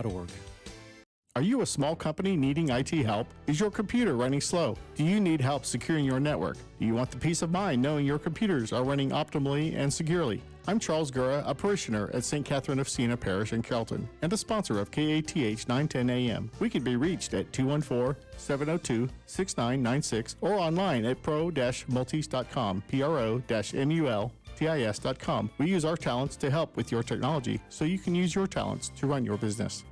org. Are you a small company needing IT help? Is your computer running slow? Do you need help securing your network? Do you want the peace of mind knowing your computers are running optimally and securely? I'm Charles Gura, a parishioner at St. Catherine of Siena Parish in Kelton, and a sponsor of KATH 910 AM. We can be reached at 214-702-6996 or online at pro-multis.com, pro-multis.com. We use our talents to help with your technology, so you can use your talents to run your business.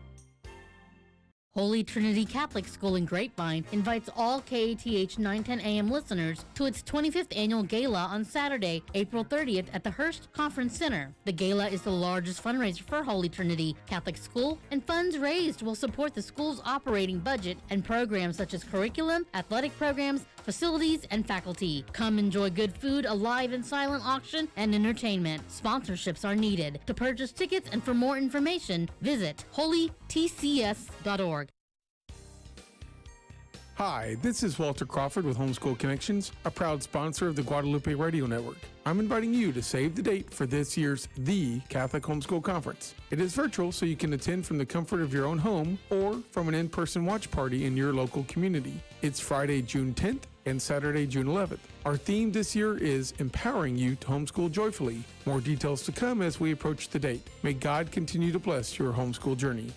Holy Trinity Catholic School in Grapevine invites all KATH 910 AM listeners to its 25th annual gala on Saturday, April 30th at the Hearst Conference Center. The gala is the largest fundraiser for Holy Trinity Catholic School, and funds raised will support the school's operating budget and programs such as curriculum, athletic programs, facilities, and faculty. Come enjoy good food, a live and silent auction, and entertainment. Sponsorships are needed. To purchase tickets and for more information, visit holytcs.org. Hi, this is Walter Crawford with Homeschool Connections, a proud sponsor of the Guadalupe Radio Network. I'm inviting you to save the date for this year's The Catholic Homeschool Conference. It is virtual, so you can attend from the comfort of your own home or from an in-person watch party in your local community. It's Friday, June 10th and Saturday, June 11th. Our theme this year is empowering you to homeschool joyfully. More details to come as we approach the date. May God continue to bless your homeschool journey.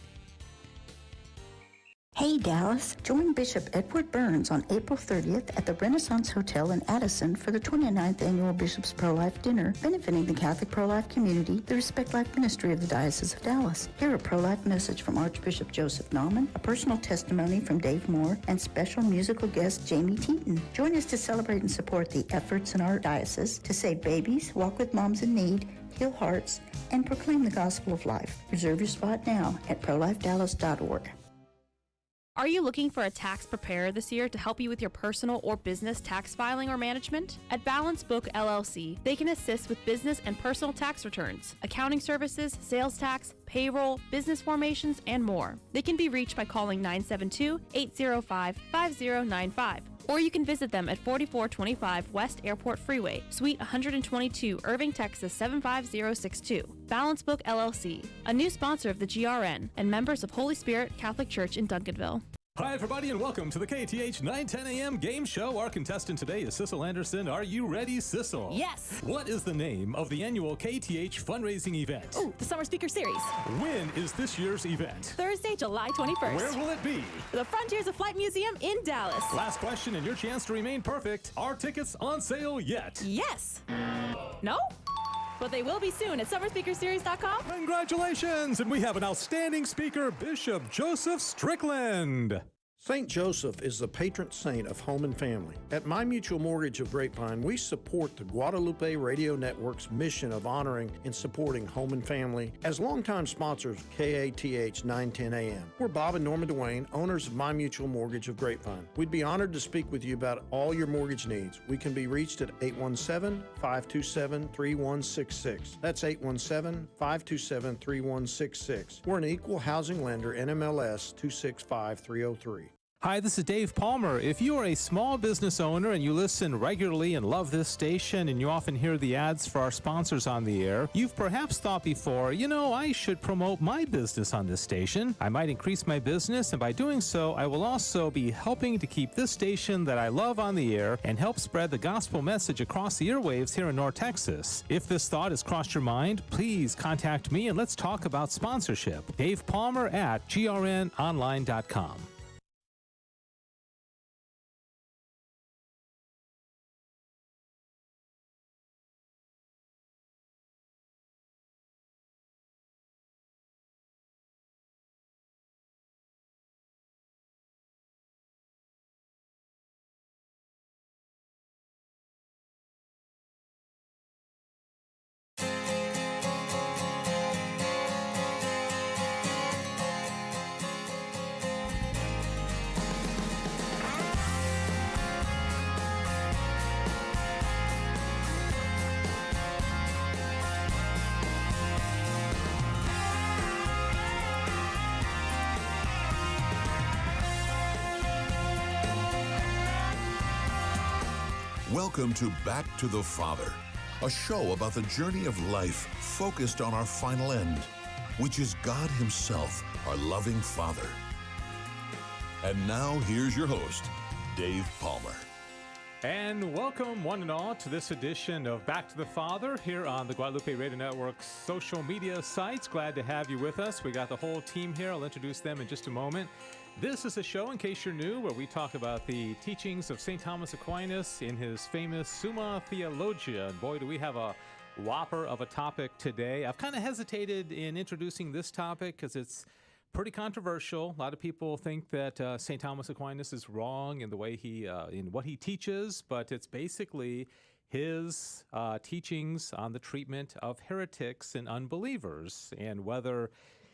Hey Dallas, join Bishop Edward Burns on April 30th at the Renaissance Hotel in Addison for the 29th Annual Bishop's Pro-Life Dinner, benefiting the Catholic pro-life community, the Respect Life Ministry of the Diocese of Dallas. Hear a pro-life message from Archbishop Joseph Nauman, a personal testimony from Dave Moore, and special musical guest Jamie Teton. Join us to celebrate and support the efforts in our diocese to save babies, walk with moms in need, heal hearts, and proclaim the gospel of life. Reserve your spot now at prolifedallas.org. Are you looking for a tax preparer this year to help you with your personal or business tax filing or management? At Balance Book LLC, they can assist with business and personal tax returns, accounting services, sales tax, payroll, business formations, and more. They can be reached by calling 972-805-5095. Or you can visit them at 4425 West Airport Freeway, Suite 122, Irving, Texas 75062. Balance Book LLC, a new sponsor of the GRN and members of Holy Spirit Catholic Church in Duncanville. Hi, everybody, and welcome to the KATH 910 AM game show. Our contestant today is Sissel Anderson. Are you ready, Sissel? Yes. What is the name of the annual KATH fundraising event? Oh, the Summer Speaker Series. When is this year's event? Thursday, July 21st. Where will it be? The Frontiers of Flight Museum in Dallas. Last question and your chance to remain perfect. Are tickets on sale yet? Yes. No? But they will be soon at summerspeakerseries.com. Congratulations! And we have an outstanding speaker, Bishop Joseph Strickland. St. Joseph is the patron saint of home and family. At My Mutual Mortgage of Grapevine, we support the Guadalupe Radio Network's mission of honoring and supporting home and family as longtime sponsors of KATH 910 AM. We're Bob and Norma Duane, owners of My Mutual Mortgage of Grapevine. We'd be honored to speak with you about all your mortgage needs. We can be reached at 817-527-3166. That's 817-527-3166. We're an equal housing lender, NMLS 265303. Hi, this is Dave Palmer. If you are a small business owner and you listen regularly and love this station and you often hear the ads for our sponsors on the air, you've perhaps thought before, I should promote my business on this station. I might increase my business, and by doing so, I will also be helping to keep this station that I love on the air and help spread the gospel message across the airwaves here in North Texas. If this thought has crossed your mind, please contact me and let's talk about sponsorship. Dave Palmer at grnonline.com. Welcome to Back to the Father, a show about the journey of life focused on our final end, which is God Himself, our loving Father. And now, here's your host, Dave Palmer. And welcome, one and all, to this edition of Back to the Father here on the Guadalupe Radio Network's social media sites. Glad to have you with us. We got the whole team here. I'll introduce them in just a moment. This is a show, in case you're new, where we talk about the teachings of St. Thomas Aquinas in his famous Summa Theologia. And boy, do we have a whopper of a topic today. I've kind of hesitated in introducing this topic because it's pretty controversial. A lot of people think that St. Thomas Aquinas is wrong in the way in what he teaches, but it's basically his teachings on the treatment of heretics and unbelievers, and whether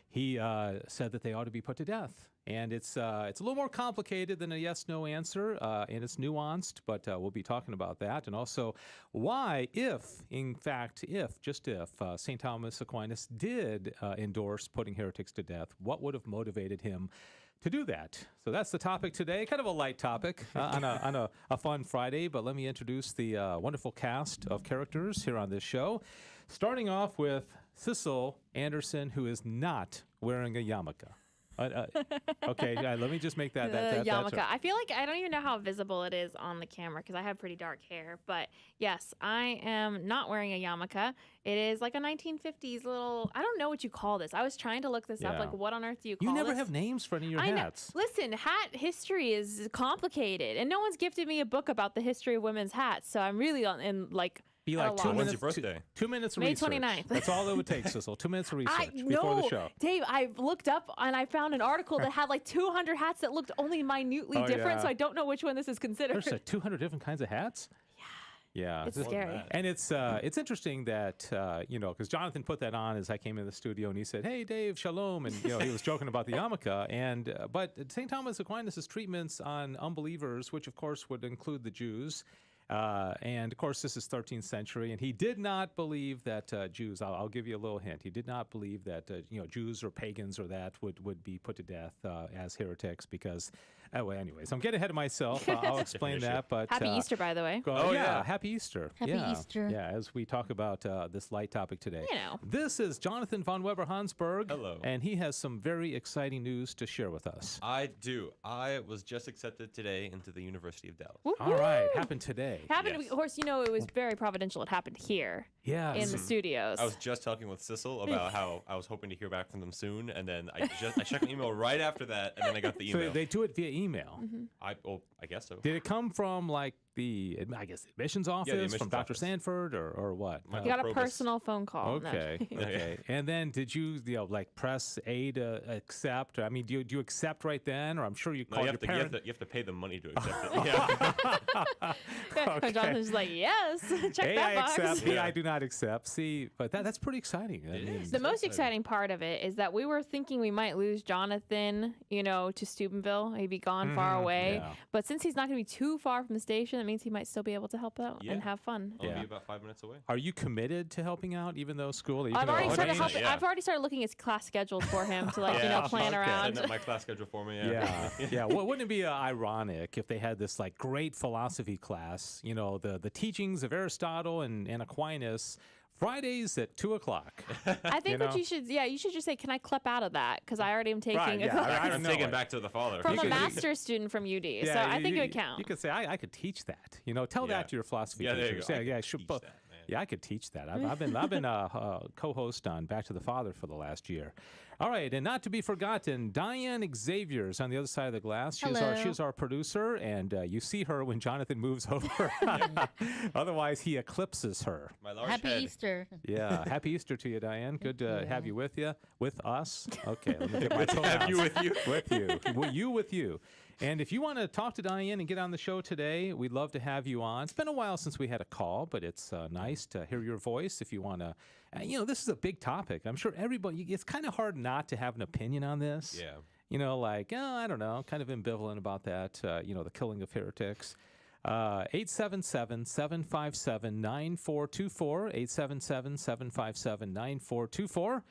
he said that they ought to be put to death. And it's a little more complicated than a yes/no answer, and it's nuanced, but we'll be talking about that. And also why, if St. Thomas Aquinas did endorse putting heretics to death, what would have motivated him to do that? So that's the topic today, kind of a light topic on a fun Friday, but let me introduce the wonderful cast of characters here on this show, starting off with Sissel Anderson, who is not wearing a yarmulke. Okay, let me just make that yarmulke. I feel like I don't even know how visible it is on the camera because I have pretty dark hair. But yes, I am not wearing a yarmulke. It is like a 1950s little, I don't know what you call this. I was trying to look this up. Like, what on earth do you call this? You never have names for any of your hats. Listen, hat history is complicated. And no one's gifted me a book about the history of women's hats. So I'm really be like 2 minutes. When's your birthday? 2 minutes of May research. 29th. That's all it would take, Sissel. 2 minutes of research before the show. Dave, I looked up and I found an article that had like 200 hats that looked only minutely different, so I don't know which one this is considered. There's like 200 different kinds of hats? Yeah. It's scary. And it's interesting that, because Jonathan put that on as I came in the studio and he said, "Hey, Dave, shalom." And, he was joking about the yarmulke. But St. Thomas Aquinas' treatments on unbelievers, which of course would include the Jews, and of course, this is 13th century, and he did not believe that Jews. I'll give you a little hint. He did not believe that Jews or pagans or that would be put to death as heretics because. Anyways, I'm getting ahead of myself. I'll explain that. But Happy Easter, by the way. Happy Easter. Happy Easter. Yeah, as we talk about this light topic today. This is Jonathan von Weber-Hansberg. Hello. And he has some very exciting news to share with us. I do. I was just accepted today into the University of Dallas. Woo-hoo! All right, happened today. Of course, it was very providential. It happened here. Yeah. In the studios. I was just talking with Sissel about how I was hoping to hear back from them soon, and then I checked an email right after that, and then I got the email. So they do it via email. Mm-hmm. I guess so. Did it come from the admissions office, admissions from Dr. office. Sanford, or what? You got a personal phone call. Okay. Okay. And then did you press A to accept? I mean, do you accept right then, or I'm sure you called your parent? You have to pay the money to accept it. Yeah. Okay. Jonathan's like, yes, check that box. I accept. B, I do not accept. See, but that's pretty exciting. The most exciting part of it is that we were thinking we might lose Jonathan, to Steubenville. He'd be gone far away. Yeah. But since he's not going to be too far from the station, that means he might still be able to help out and have fun. I'll be about 5 minutes away. Are you committed to helping out, even though school? I've already started looking at class schedules for him to plan around. Send up my class schedule for me. Yeah. Well, wouldn't it be ironic if they had this great philosophy class? The teachings of Aristotle and Aquinas. Fridays at 2:00. I think what you should just say, can I clip out of that? Because I already am taking a class. I'm taking back to the Father. From a master's student from UD. So I think it would count. You could say, I could teach that. Tell that to your philosophy teachers. Sure. Yeah, I could teach that. I've been a co-host on Back to the Father for the last year. All right, and not to be forgotten, Diane Xavier's on the other side of the glass. She's our producer, and you see her when Jonathan moves over. Otherwise, he eclipses her. My large Happy head. Easter. Yeah, happy Easter to you, Diane. Good to have you with us. Okay, let me get my pronouns. Have you with you. With you. With you. And if you want to talk to Diane and get on the show today, we'd love to have you on. It's been a while since we had a call, but it's nice to hear your voice if you want to. This is a big topic. I'm sure everybody, it's kind of hard not to have an opinion on this. Yeah. I don't know, kind of ambivalent about that, the killing of heretics. 877-757-9424, 877-757-9424.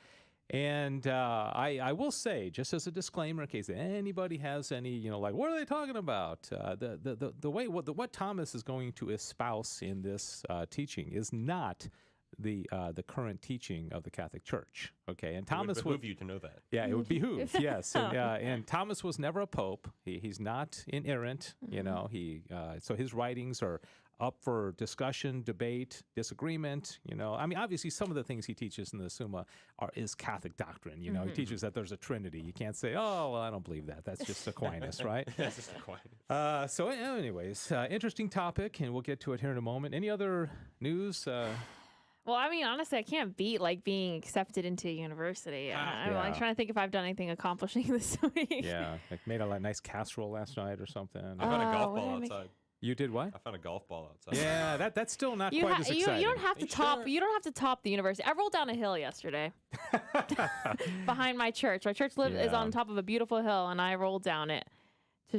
And I will say, just as a disclaimer, in case anybody has any, what are they talking about? The way what Thomas is going to espouse in this teaching is not the current teaching of the Catholic Church. Okay, and It would Thomas behoove you to know that. Yeah, it would behoove. Yes, and Thomas was never a pope. He's not inerrant. You know, so his writings are up for discussion, debate, disagreement. You know, I mean, obviously, some of the things he teaches in the Summa is Catholic doctrine. You know, he teaches that there's a Trinity. You can't say, "Oh, well, I don't believe that. That's just Aquinas," right? That's just Aquinas. So, anyways, interesting topic, and we'll get to it here in a moment. Any other news? Well, I mean, honestly, I can't beat like being accepted into university. I'm like trying to think if I've done anything accomplishing this week. Yeah, like made a nice casserole last night or something. I found a golf ball outside. You did what? I found a golf ball outside. Yeah, that's still not quite as exciting. You don't have to top. You don't have to top the university. I rolled down a hill yesterday behind my church. My church is on top of a beautiful hill, and I rolled down it.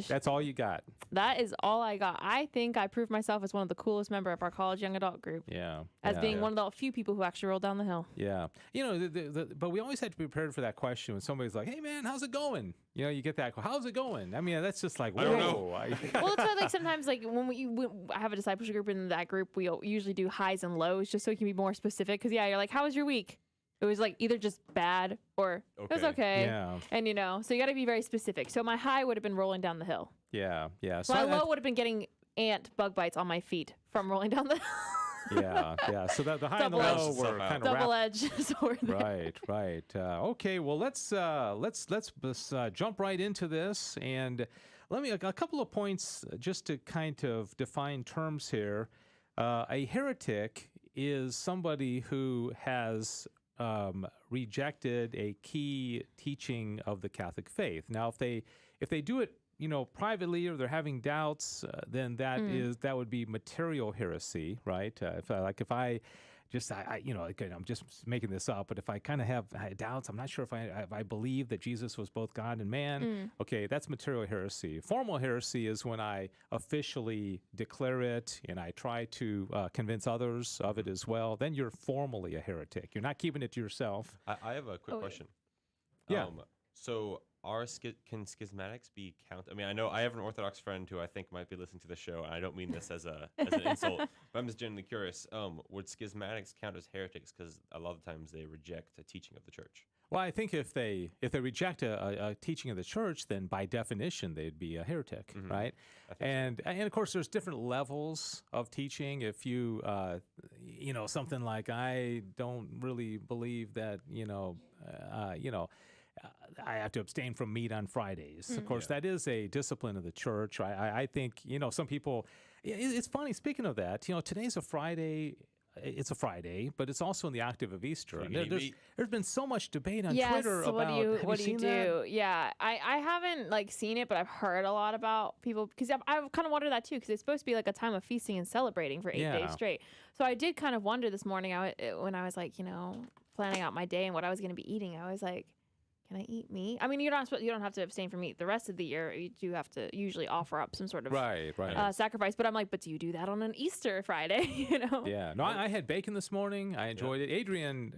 That's all you got. That is all I got. I think I proved myself as one of the coolest member of our college young adult group. Yeah. As being one of the few people who actually rolled down the hill. Yeah. You know, but we always had to be prepared for that question when somebody's like, "Hey, man, how's it going?" You know, you get that, "How's it going?" I mean, that's just like, whoa. I don't know. Well, it's why, like, sometimes, like, when I have a discipleship group, in that group, we usually do highs and lows just so we can be more specific. Because, you're like, how was your week? It was like either just bad or it was okay. Yeah. And, so you got to be very specific. So my high would have been rolling down the hill. Yeah. So my low would have been getting ant bug bites on my feet from rolling down the hill. Yeah. So the high and the low were kind of double-edged sword. Right. Okay. Well, let's jump right into this, and let me a couple of points just to kind of define terms here. A heretic is somebody who has rejected a key teaching of the Catholic faith. Now, if they do it, privately, or they're having doubts, then that would be material heresy, right? If I again, I'm just making this up, but if I kind of have doubts, I'm not sure if I believe that Jesus was both God and man. Okay, that's material heresy. Formal heresy is when I officially declare it and I try to convince others of it as well. Then you're formally a heretic. You're not keeping it to yourself. I have a quick question. Yeah. So can schismatics be counted? I mean, I know I have an Orthodox friend who I think might be listening to the show, and I don't mean this as an insult, but I'm just genuinely curious. Would schismatics count as heretics? Because a lot of times they reject a teaching of the church. Well, I think if they reject a teaching of the church, then by definition they'd be a heretic, right? And of course, there's different levels of teaching. If you something like, I don't really believe that I have to abstain from meat on Fridays. Of course, that is a discipline of the church. I think, some people, it's funny, speaking of that, today's a Friday. It's a Friday, but it's also in the octave of Easter. And there's been so much debate on Twitter about what do you do? Yeah, I haven't seen it, but I've heard a lot about people, because I've kind of wondered that too, because it's supposed to be like a time of feasting and celebrating for 8 days straight. So I did kind of wonder this morning when I was planning out my day and what I was going to be eating. I was like, can I eat meat? I mean, you don't have to abstain from meat the rest of the year. You do have to usually offer up some sort of sacrifice. But I'm like, but do you do that on an Easter Friday? Yeah. No, I had bacon this morning. I enjoyed it. Adrian,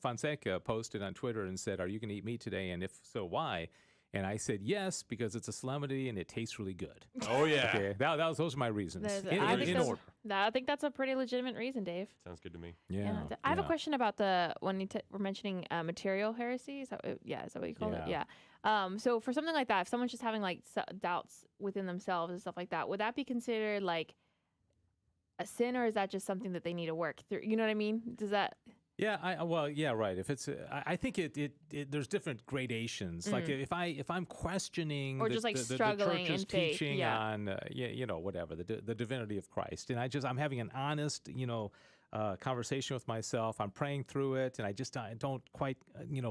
Fonseca posted on Twitter and said, "Are you going to eat meat today? And if so, why?" And I said yes, because it's a solemnity and it tastes really good. Oh yeah. Okay, those are my reasons. In order. I think that's a pretty legitimate reason, Dave. Sounds good to me. Yeah. I have a question about when you were mentioning material heresy. Is that what you call it? Yeah. So for something like that, if someone's just having doubts within themselves and stuff like that, would that be considered like a sin, or is that just something that they need to work through? You know what I mean? Does that? Yeah, right. If it's, I think there's different gradations. Like if I'm questioning or just struggling the church's in faith, teaching on, whatever the divinity of Christ, and I'm having an honest, conversation with myself. I'm praying through it, and I don't quite,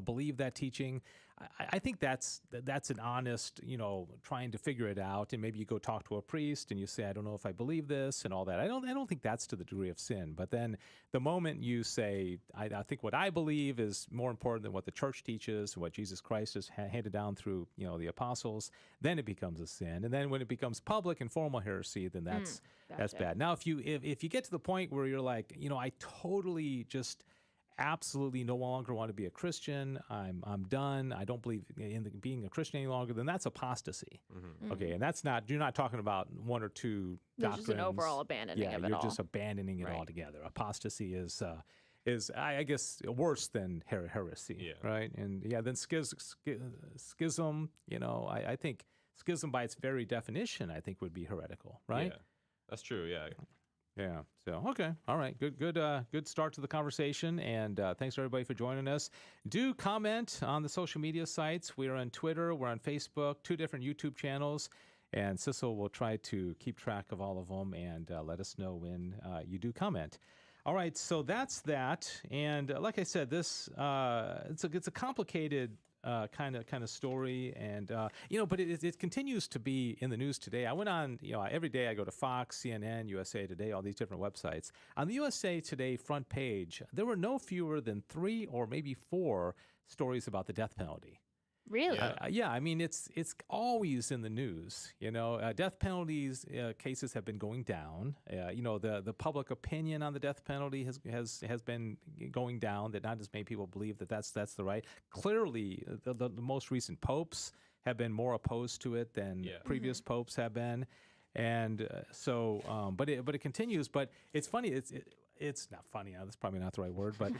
believe that teaching. I think that's an honest, trying to figure it out, and maybe you go talk to a priest and you say, I don't know if I believe this and all that. I don't think that's to the degree of sin. But then the moment you say, I think what I believe is more important than what the church teaches and what Jesus Christ has handed down through, the apostles, then it becomes a sin. And then when it becomes public and formal heresy, then that's bad. Now, if you get to the point where you're like, I totally just absolutely no longer want to be a Christian. I'm done. I don't believe in being a Christian any longer. Then that's apostasy. Okay, and that's not. You're not talking about one or two There's doctrines. just an overall abandoning of it all. You're just abandoning it altogether. Apostasy is I guess worse than heresy, right? And then schism. I think schism by its very definition, I think, would be heretical, right? Yeah, that's true. Yeah. Yeah. So, okay. All right. Good start to the conversation. And thanks everybody for joining us. Do comment on the social media sites. We are on Twitter. We're on Facebook, 2 different YouTube channels. And Sissel will try to keep track of all of them and let us know when you do comment. All right. So that's that. And like I said, this it's a complicated kind of story, and but it continues to be in the news today. I went on, every day I go to Fox, CNN, USA Today, all these different websites. On the USA Today front page, there were no fewer than 3 or maybe 4 stories about the death penalty. Really? Yeah, I mean it's always in the news. Death penalties cases have been going down. The public opinion on the death penalty has been going down. That not as many people believe that's the right. Clearly, the most recent popes have been more opposed to it than previous popes have been, and but it continues. But it's funny. It's not funny. That's probably not the right word, but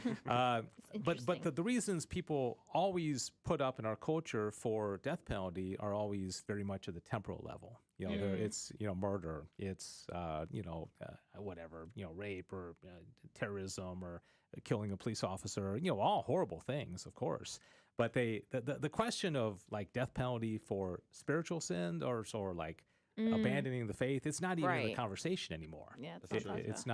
the reasons people always put up in our culture for death penalty are always very much at the temporal level. It's murder, it's whatever, rape or terrorism or killing a police officer. All horrible things, of course. But the question of like death penalty for spiritual sin or like abandoning the faith, it's not even in the conversation anymore. Yeah, it's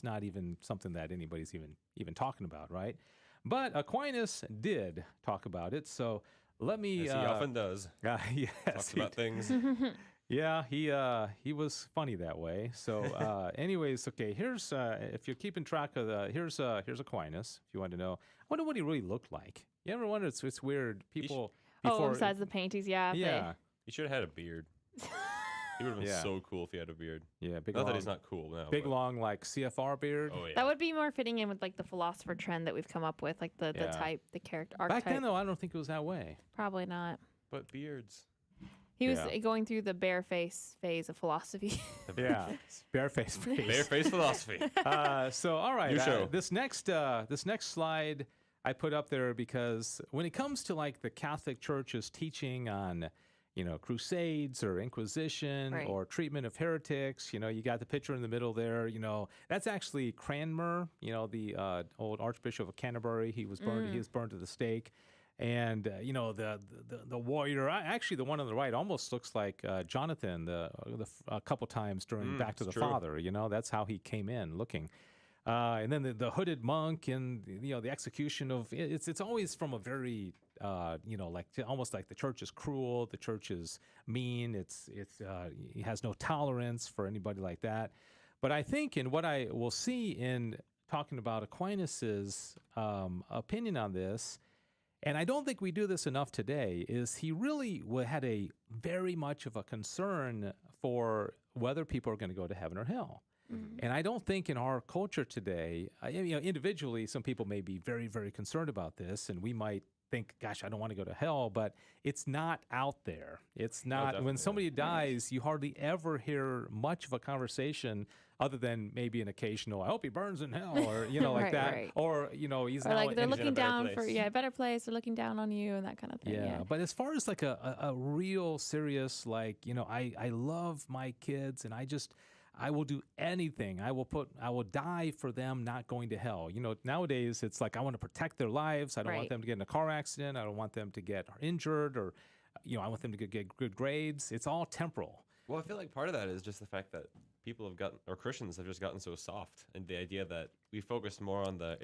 not even something that anybody's even talking about, right? But Aquinas did talk about it, so let me. As he often does. Yes, talks about things. Yeah, he was funny that way. So, anyways, okay. Here's if you're keeping track of here's Aquinas. If you want to know, I wonder what he really looked like. You ever wonder? It's weird. People. Besides the paintings, yeah. He should have had a beard. He would have been so cool if he had a beard. Yeah, big Not long, that he's not cool now. Big long like CFR beard. Oh yeah. That would be more fitting in with like the philosopher trend that we've come up with, like the type, the character archetype. Back then, though, I don't think it was that way. Probably not. But beards. He was going through the bare-face phase of philosophy. Yeah, bare-face phase. Bare-face philosophy. So, all right. New show. This next slide I put up there because when it comes to like the Catholic Church's teaching on, crusades or Inquisition or treatment of heretics, you got the picture in the middle there. That's actually Cranmer, the old Archbishop of Canterbury. He was burned. He was burned to the stake. And the warrior, actually the one on the right almost looks like Jonathan a couple times during Back to the Father. That's how he came in looking. And then the hooded monk and the execution of it's always from a very almost like the church is cruel, the church is mean. It has no tolerance for anybody like that. But I think in what I will see in talking about Aquinas's opinion on this. And I don't think we do this enough today, is he really had a very much of a concern for whether people are going to go to heaven or hell. And I don't think in our culture today, individually, some people may be very, very concerned about this, and we might think, gosh, I don't want to go to hell, but it's not out there. It's not, when somebody dies, you hardly ever hear much of a conversation other than maybe an occasional, I hope he burns in hell, or, like that. Right. Or, he's or now like they're looking down place. for, a better place. They're looking down on you and that kind of thing. Yeah. But as far as like a real serious, like, I love my kids and I will do anything. I will die for them not going to hell. Nowadays it's like I want to protect their lives. I don't want them to get in a car accident. I don't want them to get injured or, I want them to get good grades. It's all temporal. Well, I feel like part of that is just the fact that Christians have just gotten so soft, and the idea that we focus more on the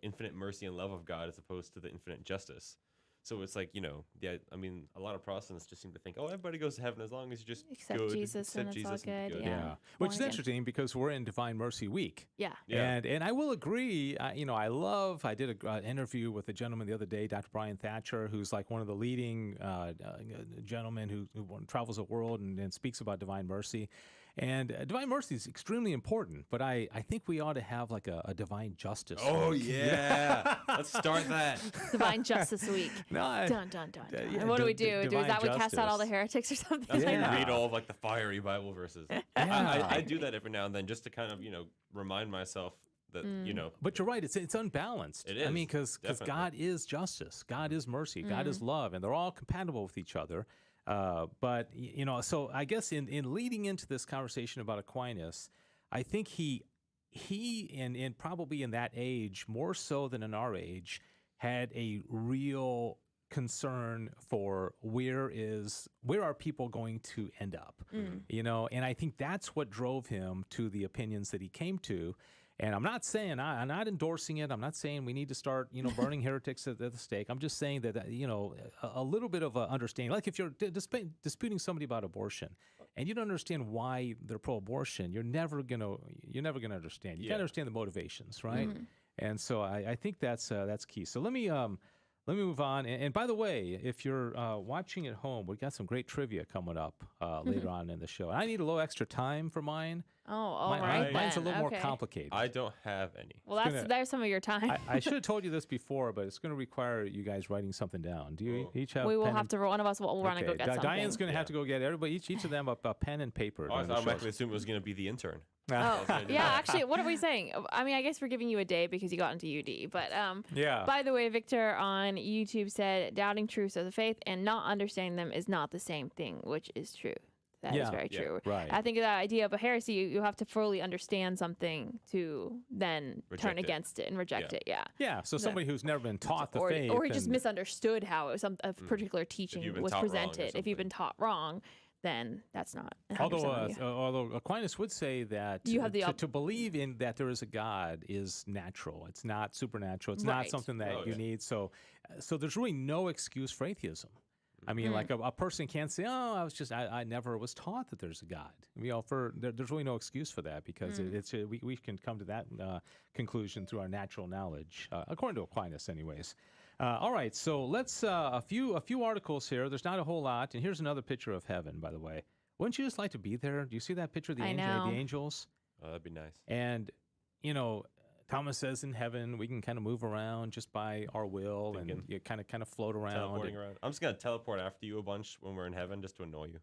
infinite mercy and love of God as opposed to the infinite justice. So it's like, a lot of Protestants just seem to think, everybody goes to heven as long as you just accept good, Jesus accept and Jesus it's all good. and Yeah. Which is interesting because we're in Divine Mercy Week. Yeah. And I will agree, I did an interview with a gentleman the other day, Dr. Brian Thatcher, who's like one of the leading gentlemen who travels the world and speaks about Divine Mercy. And divine mercy is extremely important, but I think we ought to have like a divine justice. Oh, week. yeah. Let's start that. Divine Justice Week. No, Dun, dun, dun, dun. yeah, And what do we do? Is divine that we cast out all the justice. heretics or something? That's when Yeah. you read all of like the fiery Bible verses. I do that every now and then just to kind of, remind myself that, But you're right. It's unbalanced. It I is, mean, because definitely. God is justice, God is mercy, God is love, and they're all compatible with each other. But so I guess in leading into this conversation about Aquinas, I think he and probably in that age more so than in our age had a real concern for where are people going to end up, and I think that's what drove him to the opinions that he came to. And I'm not saying, I'm not endorsing it. I'm not saying we need to start, burning heretics at the stake. I'm just saying that, a little bit of a understanding. Like if you're disputing somebody about abortion and you don't understand why they're pro-abortion, you're never gonna understand. You got to understand the motivations, right? And so I think that's key. So let me move on. And by the way, if you're watching at home, we got some great trivia coming up later on in the show. I need a little extra time for mine. Oh, all right. Mine's a little more Okay. complicated. I don't have any. Well, there's some of your time. I should have told you this before, but it's going to require you guys writing something down. Do you each have? We will pen have and- to. One of us will run and go Okay, get something. Diane's going to have to go get everybody each of them a pen and paper. Oh, I during the automatically show. assumed it was going to be the intern. Oh, yeah. Actually, what are we saying? I mean, I guess we're giving you a day because you got into UD. But Yeah. By the way, Victor on YouTube said, "Doubting truths of the faith and not understanding them is not the same thing," which is true. That is very true. right. I think the idea of a heresy, you have to fully understand something to then Reject turn it. against it and reject it. Yeah. Yeah, so somebody who's never been taught the or faith, he just and- misunderstood how a particular teaching you've been was taught wrong or presented. If you've been taught wrong, then that's not. 100% on you. Although Aquinas would say that You have the to believe in that there is a God is natural. It's not supernatural. It's not Right. something that you need. So there's really no excuse for atheism. I mean, like a person can't say, "Oh, I never was taught that there's a God." There's really no excuse for that because we can come to that conclusion through our natural knowledge, according to Aquinas, anyways. All right, so let's a few articles here. There's not a whole lot, and here's another picture of heaven, by the way. Wouldn't you just like to be there? Do you see that picture of the I know. angels? Oh, that'd be nice. And Thomas says in heaven we can kind of move around just by our will, and you kind of float around. Teleporting around. I'm just going to teleport after you a bunch when we're in heaven just to annoy you.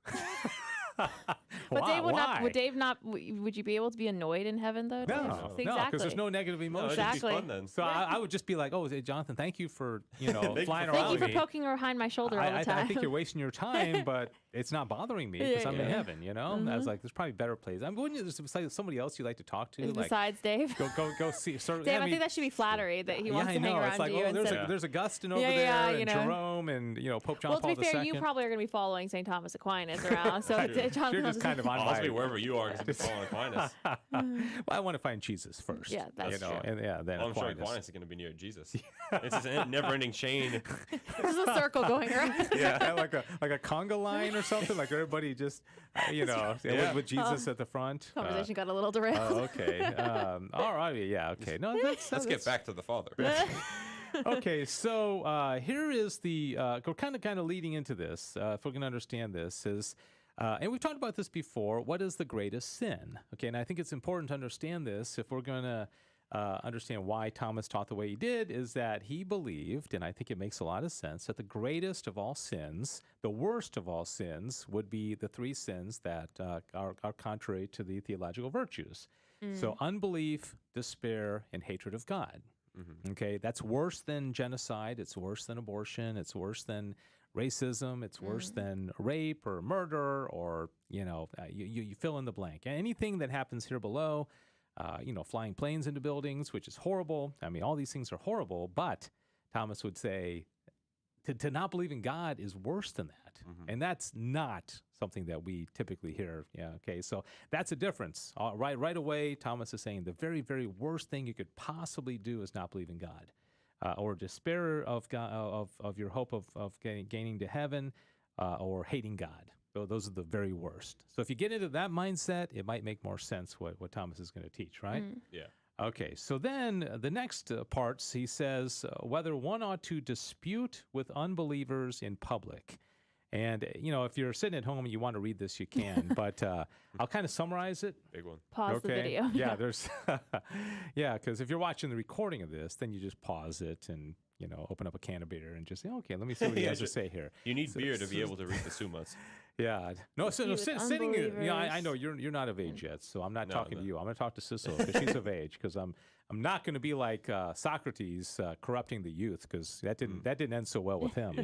But Dave would not. Why? Would Dave not? Would you be able to be annoyed in heaven though? Dave? No, exactly. because there's no negative emotion. It'd just be Exactly. fun then. So I would just be like, "Oh, Jonathan, thank you for flying for around Thank you for me. poking behind my shoulder all the I time. think you're wasting your time, but it's not bothering me because I'm in heaven. I was like, there's probably better places. Wouldn't you? There's somebody else you'd like to talk to? Like, Besides Dave. go see. Sort of, Dave, I I mean, think that should be flattery that he wants I to hang know. around It's like, you. oh, instead. there's Augustine over Yeah, there, yeah, and you know. Jerome, and Pope John Well, to Paul be fair, II. you probably are going to be following St. Thomas Aquinas around. So John You're just kind of on I'll my. just be wherever you are because I'm following Aquinas. Well, I want to find Jesus first. Yeah, that's true. And then Well, I'm sure Aquinas. Aquinas is going to be near Jesus. It's just a never-ending chain. There's a circle going around. Yeah, like a conga line or something. Like everybody just, with Jesus at the front. Conversation got a little derailed. Okay. All right. Yeah. Okay. No, Let's get back to the Father. Okay. So here is we're kind of leading into this. If we're going to understand this, is. And we've talked about this before. What is the greatest sin? Okay, and I think it's important to understand this if we're going to understand why Thomas taught the way he did, is that he believed, and I think it makes a lot of sense, that the greatest of all sins, the worst of all sins, would be the three sins that are contrary to the theological virtues. So unbelief, despair, and hatred of God. Okay, that's worse than genocide. It's worse than abortion. It's worse than racism. It's worse than rape or murder or, you fill in the blank. Anything that happens here below, flying planes into buildings, which is horrible. I mean, all these things are horrible, but Thomas would say to not believe in God is worse than that. And that's not something that we typically hear. Yeah, okay, so that's a difference. Right away, Thomas is saying the very, very worst thing you could possibly do is not believe in God. Or despair of God, of your hope of gaining to heaven, or hating God. So those are the very worst. So if you get into that mindset, it might make more sense what Thomas is going to teach, right? Yeah. Okay, so then the next parts, he says, whether one ought to dispute with unbelievers in public. And, if you're sitting at home and you want to read this, you can. But I'll kind of summarize it. Big one. Pause the video. Yeah, there's, because if you're watching the recording of this, then you just pause it and, open up a can of beer and just say, okay, let me see what he has to say here. You need beer to be able to read the Summas. Yeah. No, sitting in, I know you're not of age yet, so I'm not talking to you. I'm going to talk to Sissel because she's of age, because I'm not going to be like Socrates corrupting the youth, because that didn't end so well with him,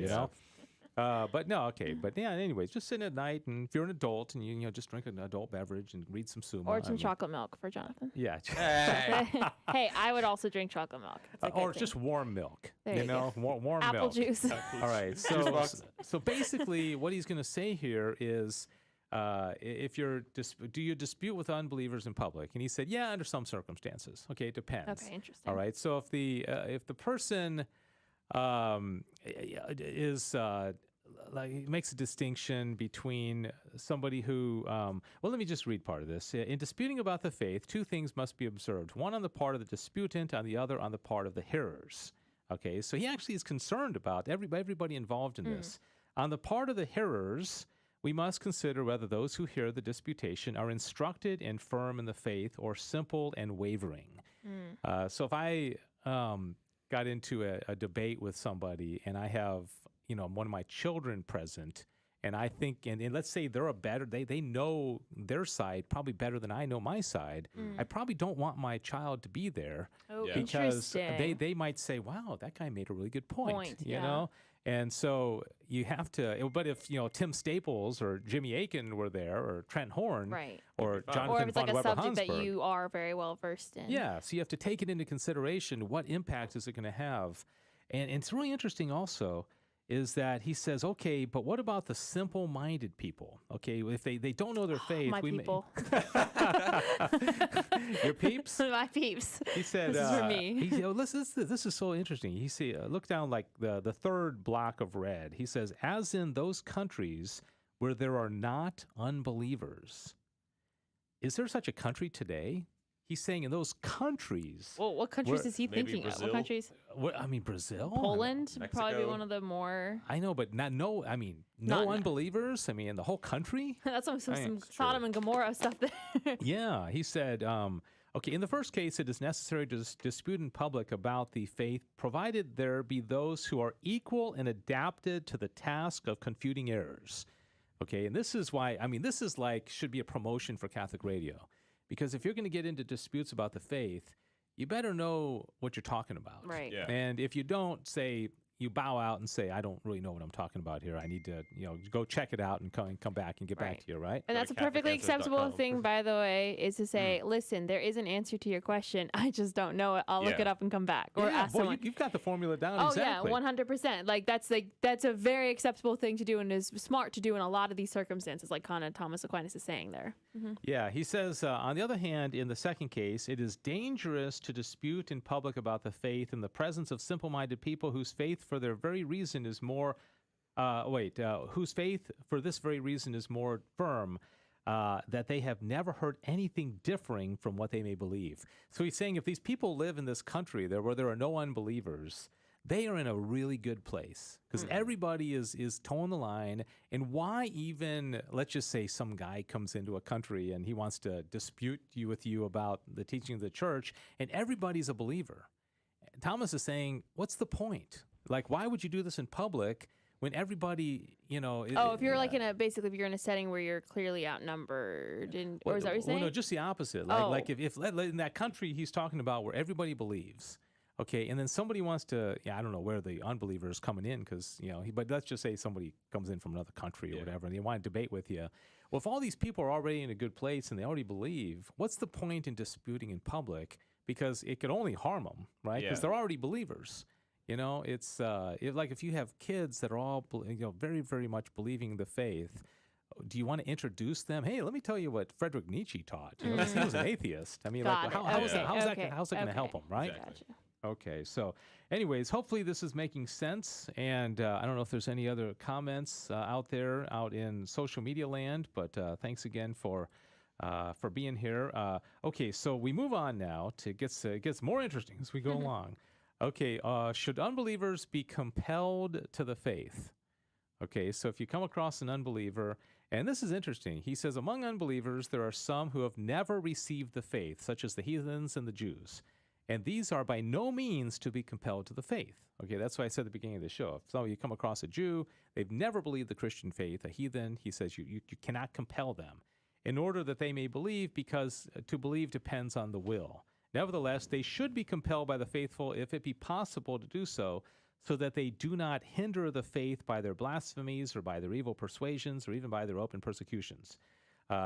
But no, okay. But yeah, anyways, just sitting at night, and if you're an adult and you just drink an adult beverage and read some Summa. Or some chocolate milk for Jonathan. Yeah. Hey, I would also drink chocolate milk. Or just warm milk. There you go. Warm Apple milk. juice. All right. So basically, what he's going to say here is, if do you dispute with unbelievers in public? And he said, yeah, under some circumstances. Okay, it depends. Okay, interesting. All right. So if the person is he makes a distinction between somebody who, let me just read part of this. In disputing about the faith, two things must be observed: one on the part of the disputant, on the other on the part of the hearers. Okay, so he actually is concerned about everybody involved in this. On the part of the hearers, we must consider whether those who hear the disputation are instructed and firm in the faith, or simple and wavering. So if I got into a debate with somebody, and I have one of my children present, and I think, and let's say they know their side probably better than I know my side. I probably don't want my child to be there, because they might say, wow, that guy made a really good point. You know? And so you have to, but if, Tim Staples or Jimmy Aiken were there, or Trent Horn, or Jonathan or if it's like a subject that Hansberg, you are very well versed in. Yeah, so you have to take it into consideration. What impact is it going to have? And it's really interesting also is that he says, okay, but what about the simple-minded people? Okay, if they don't know their faith. My people. Your peeps? My peeps. He said, this is for me. This is so interesting. He said, look down like the third block of red. He says, as in those countries where there are not unbelievers. Is there such a country today? He's saying in those countries. Well, what countries is he thinking of? What countries? Brazil? Poland would Mexico. probably be one of the more. I know, but no unbelievers? I mean, in the whole country? That's some Sodom and Gomorrah stuff there. Yeah, he said, okay, in the first case, it is necessary to dispute in public about the faith, provided there be those who are equal and adapted to the task of confuting errors. Okay, and this is why, this is should be a promotion for Catholic radio. Because if you're going to get into disputes about the faith, you better know what you're talking about. Right. Yeah. And if you don't, say, you bow out and say, I don't really know what I'm talking about here. I need to, go check it out and come back and get back to you, right? And that's a perfectly acceptable thing, by the way, is to say, listen, there is an answer to your question. I just don't know it. I'll look it up and come back. Or ask someone. You've got the formula down exactly. Oh, yeah, 100%. That's a very acceptable thing to do, and is smart to do in a lot of these circumstances, like kind of Thomas Aquinas is saying there. Mm-hmm. Yeah, he says, on the other hand, in the second case, it is dangerous to dispute in public about the faith in the presence of simple-minded people whose faith for their very reason is more, whose faith for this very reason is more firm, that they have never heard anything differing from what they may believe. So he's saying if these people live in this country where there are no unbelievers, they are in a really good place, because everybody is towing the line. And why even, let's just say some guy comes into a country and he wants to dispute with you about the teaching of the church, and everybody's a believer. Thomas is saying, what's the point? Why would you do this in public when everybody, if you're if you're in a setting where you're clearly outnumbered, or is that what you're saying? Well, no, just the opposite. If in that country he's talking about where everybody believes, okay, and then somebody wants to, I don't know where the unbeliever is coming in, because, but let's just say somebody comes in from another country or whatever, and they want to debate with you. Well, if all these people are already in a good place and they already believe, what's the point in disputing in public? Because it could only harm them, right? Because they're already believers. It's if you have kids that are all, very, very much believing the faith, do you want to introduce them? Hey, let me tell you what Friedrich Nietzsche taught. He was an atheist. How's that going to help them, right? Gotcha. Okay, so anyways, hopefully this is making sense. And I don't know if there's any other comments out in social media land, but thanks again for being here. Okay, so we move on now to gets more interesting as we go along. Okay, should unbelievers be compelled to the faith? Okay, so if you come across an unbeliever, and this is interesting, he says, among unbelievers, there are some who have never received the faith, such as the heathens and the Jews. And these are by no means to be compelled to the faith. Okay, that's why I said at the beginning of the show. If you come across a Jew, they've never believed the Christian faith, a heathen, he says you cannot compel them in order that they may believe, because to believe depends on the will. Nevertheless, they should be compelled by the faithful if it be possible to do so that they do not hinder the faith by their blasphemies or by their evil persuasions or even by their open persecutions.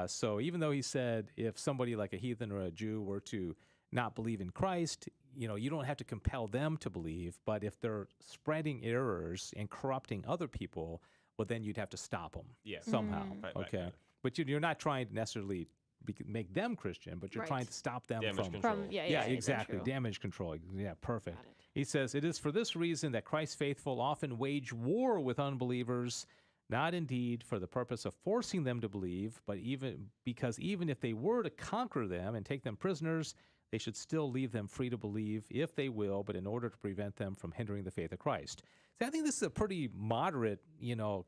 So even though he said if somebody like a heathen or a Jew were to not believe in Christ, you don't have to compel them to believe, but if they're spreading errors and corrupting other people, well, then you'd have to stop them somehow. Okay, but you're not trying to necessarily make them Christian, but you're trying to stop them from exactly, damage control. Yeah, perfect. He says, it is for this reason that Christ's faithful often wage war with unbelievers, not indeed for the purpose of forcing them to believe, but because even if they were to conquer them and take them prisoners, they should still leave them free to believe if they will, but in order to prevent them from hindering the faith of Christ. So I think this is a pretty moderate,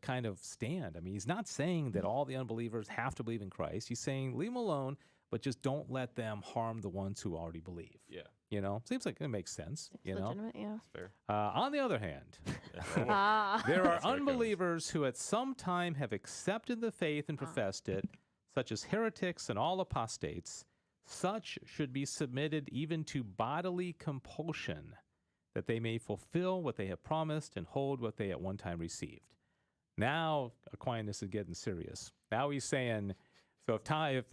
kind of stand. I mean, he's not saying that all the unbelievers have to believe in Christ. He's saying leave them alone, but just don't let them harm the ones who already believe. Yeah. Seems like it makes sense. Legitimate, yeah. Fair. On the other hand, there are unbelievers who at some time have accepted the faith and professed it, such as heretics and all apostates. Such should be submitted even to bodily compulsion, that they may fulfill what they have promised and hold what they at one time received. Now Aquinas is getting serious. Now he's saying, so if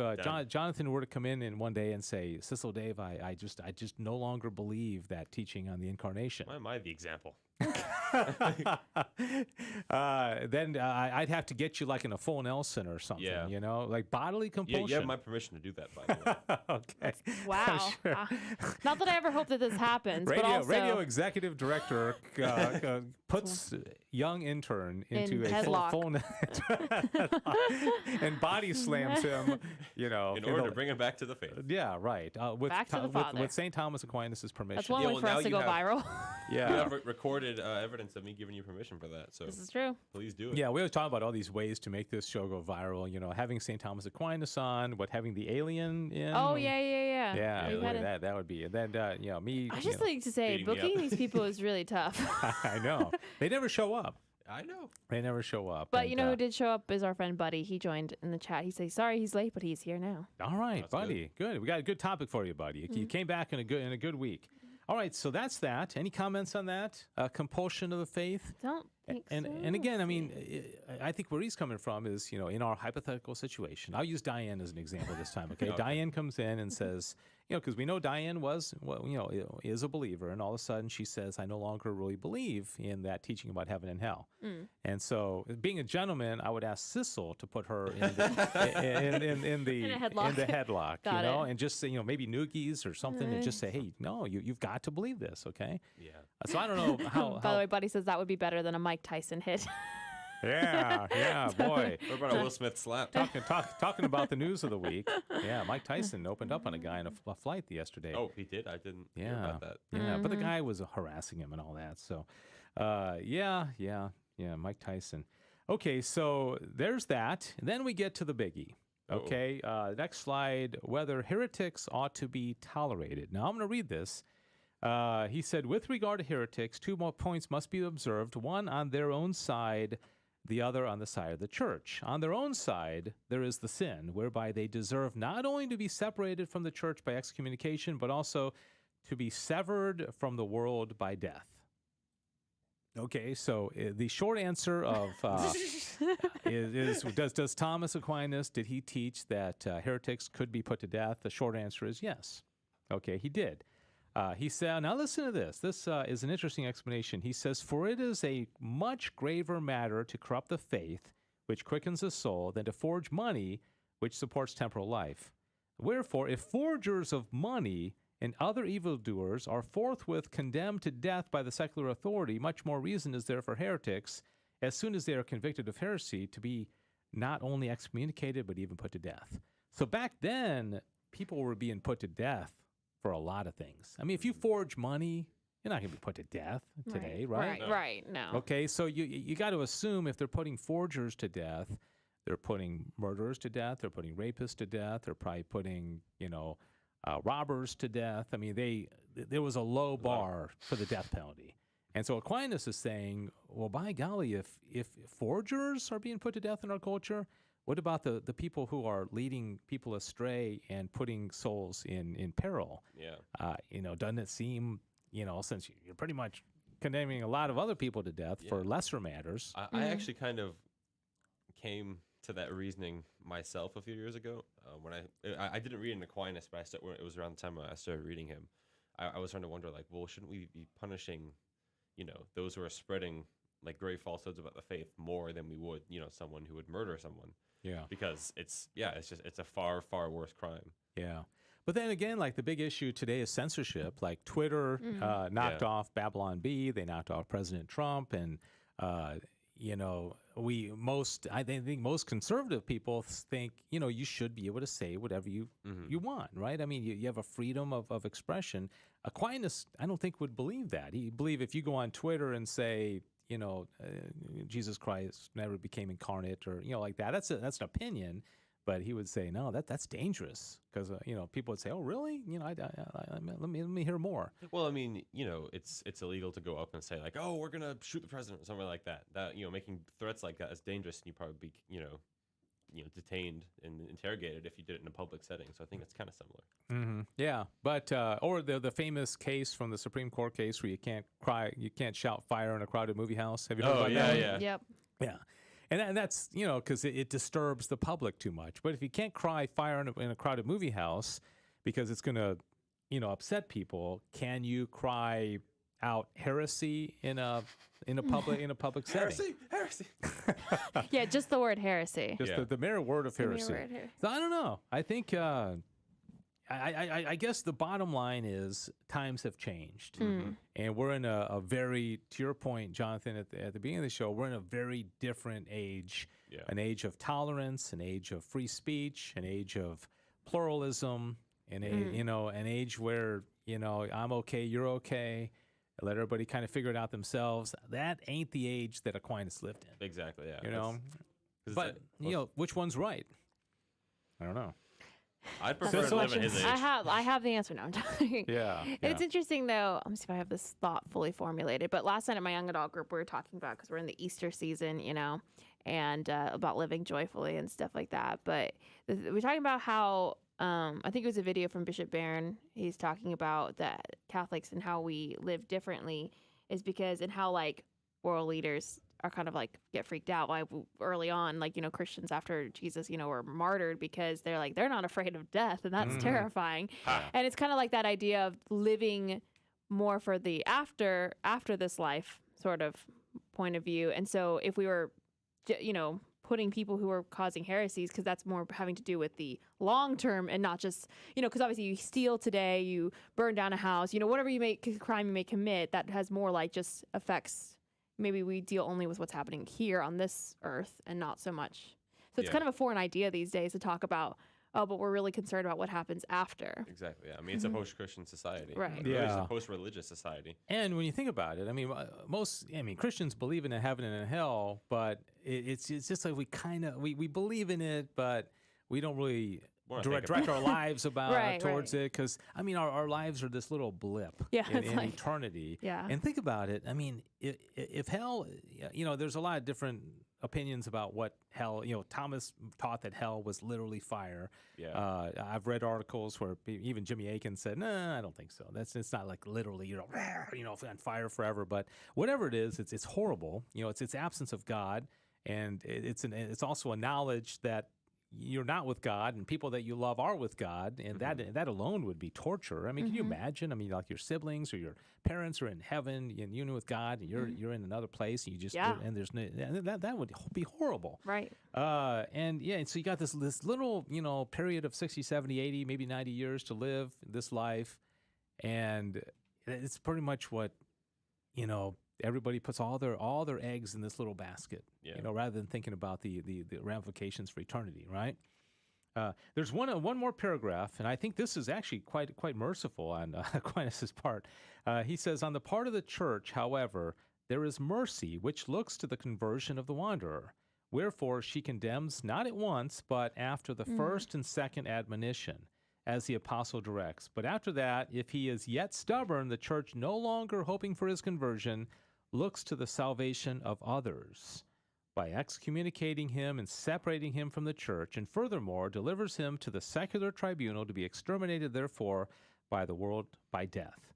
Jonathan were to come in one day and say, Cecil, Dave, I just no longer believe that teaching on the incarnation. Why am I the example? Then I'd have to get you like in a full Nelson or something, like bodily compulsion. Yeah, you have my permission to do that, by the way. Okay. Wow. Sure. Not that I ever hope that this happens, but also... Radio executive director puts young intern into a full and body slams him, in order to bring him back to the faith. Yeah, right. With St. Thomas Aquinas' permission. That's one way for us to go viral. Yeah. You have recorded evidence of me giving you permission for that. So this is true. Please do it. Yeah, we always talk about all these ways to make this show go viral. Having St. Thomas Aquinas on, having the alien in. Oh, yeah. Yeah, that would be. And then, me. I just like to say, booking these people is really tough. I know. They never show up. I know. They never show up. But who did show up is our friend Buddy. He joined in the chat. He says, sorry he's late, but he's here now. All right, That's Buddy. Good. We got a good topic for you, Buddy. You came back in a good week. All right, so that's that. Any comments on that? Compulsion of the faith? Don't think so. And again, I mean, I think where he's coming from is, in our hypothetical situation. I'll use Diane as an example this time, okay? Diane comes in and says, because we know Diane is a believer, and all of a sudden she says, I no longer really believe in that teaching about heaven and hell. And so, being a gentleman, I would ask Cecil to put her in the headlock, and just say, maybe noogies or something, and just say, hey, no, you've got to believe this, okay? Yeah. So I don't know how. By the way, Buddy says that would be better than a Mike Tyson hit. Yeah, boy. What about a Will Smith slap? Talking about the news of the week. Yeah, Mike Tyson opened up on a guy on a flight yesterday. Oh, he did? I didn't hear about that. Yeah, but the guy was harassing him and all that. So, Mike Tyson. Okay, so there's that. And then we get to the biggie. Okay, next slide, whether heretics ought to be tolerated. Now, I'm going to read this. He said, with regard to heretics, 2 more points must be observed, one on their own side, the other on the side of the church. On their own side, there is the sin, whereby they deserve not only to be separated from the church by excommunication, but also to be severed from the world by death. Okay, so the short answer of is does Thomas Aquinas, did he teach that heretics could be put to death? The short answer is yes. Okay, he did. He said, now listen to this. This is an interesting explanation. He says, for it is a much graver matter to corrupt the faith, which quickens the soul, than to forge money, which supports temporal life. Wherefore, if forgers of money and other evildoers are forthwith condemned to death by the secular authority, much more reason is there for heretics, as soon as they are convicted of heresy, to be not only excommunicated, but even put to death. So back then, people were being put to death for a lot of things. I mean, if you forge money, You're not going to be put to death today, right? Right. No. Okay, so you got to assume if they're putting forgers to death, they're putting murderers to death, they're putting rapists to death, they're probably putting, robbers to death. I mean, there was a low bar for the death penalty. And so Aquinas is saying, well, by golly, if forgers are being put to death in our culture, what about the people who are leading people astray and putting souls in peril? Yeah. Doesn't it seem, since you're pretty much condemning a lot of other people to death for lesser matters? I actually kind of came to that reasoning myself a few years ago when I didn't read in Aquinas, but it was around the time I started reading him. I was starting to wonder, like, well, shouldn't we be punishing, those who are spreading like grave falsehoods about the faith more than we would, someone who would murder someone? Yeah. Because it's a far, far worse crime. Yeah. But then again, like the big issue today is censorship. Like Twitter knocked off Babylon Bee, they knocked off President Trump, and I think most conservative people think, you should be able to say whatever you want, right? I mean, you have a freedom of expression. Aquinas, I don't think would believe that. He believe if you go on Twitter and say, Jesus Christ never became incarnate, or like that. That's an opinion, but he would say no. That's dangerous because people would say, oh really? Let me hear more. Well, I mean, it's illegal to go up and say like, oh, we're gonna shoot the president or something like that. That making threats like that is dangerous, and you probably be detained and interrogated if you did it in a public setting. So I think it's kind of similar. Mm-hmm. Yeah, but or the famous case from the Supreme Court case where you can't shout fire in a crowded movie house. Have you heard about that? Yeah. Yep. Yeah. And that's, because it disturbs the public too much. But if you can't cry fire in a crowded movie house because it's going to, upset people, can you cry out heresy in a public setting? Heresy. Yeah, just the word heresy. Just the mere word of heresy. So I don't know. I think I guess the bottom line is times have changed, and we're in a very, to your point, Jonathan, at the beginning of the show, we're in a very different age, an age of tolerance, an age of free speech, an age of pluralism, an age where I'm okay, you're okay. Let everybody kind of figure it out themselves. That ain't the age that Aquinas lived in. Exactly. Yeah. But which one's right? I don't know. I'd prefer to live in his age. I have the answer now. I'm talking. Yeah. It's interesting though. Let me see if I have this thought fully formulated. But last night at my young adult group, we were talking about, because we're in the Easter season, and about living joyfully and stuff like that. But we're talking about how I think it was a video from Bishop Barron. He's talking about that Catholics and how we live differently is because, and how like world leaders are kind of like get freaked out by early on, like, Christians after Jesus, were martyred because they're not afraid of death, and that's terrifying. And it's kind of like that idea of living more for the after this life sort of point of view. And so if we were, putting people who are causing heresies, because that's more having to do with the long term and not just, because obviously you steal today, you burn down a house, whatever crime you may commit, that has more like just affects. Maybe we deal only with what's happening here on this earth and not so much. So it's kind of a foreign idea these days to talk about, but we're really concerned about what happens after. Exactly. Yeah. I mean, it's a post-Christian society. Right. Really, it's a post-religious society. And when you think about it, I mean, Christians believe in a heaven and a hell, but it's just like we believe in it, but we don't really direct our lives towards it, because our lives are this little blip in eternity. Yeah. And think about it. I mean, if hell, there's a lot of different opinions about what hell. Thomas taught that hell was literally fire. Yeah. I've read articles where even Jimmy Akin said, "No, I don't think so. It's not like literally on fire forever." But whatever it is, it's horrible. It's absence of God, and it's also a knowledge that you're not with God, and people that you love are with God, and that alone would be torture. I mean, can you imagine? I mean, like your siblings or your parents are in heaven, and you're with God, and you're in another place, and you just and there's that would be horrible, right? And so you got this little period of 60, 70, 80, maybe 90 years to live this life, and it's pretty much what everybody puts all their eggs in this little basket, rather than thinking about the ramifications for eternity, right? There's one more paragraph, and I think this is actually quite merciful on Aquinas' part. He says, on the part of the church, however, there is mercy which looks to the conversion of the wanderer. Wherefore she condemns not at once, but after the first and second admonition, as the apostle directs. But after that, if he is yet stubborn, the church, no longer hoping for his conversion, looks to the salvation of others by excommunicating him and separating him from the church, and furthermore delivers him to the secular tribunal to be exterminated therefore by the world by death.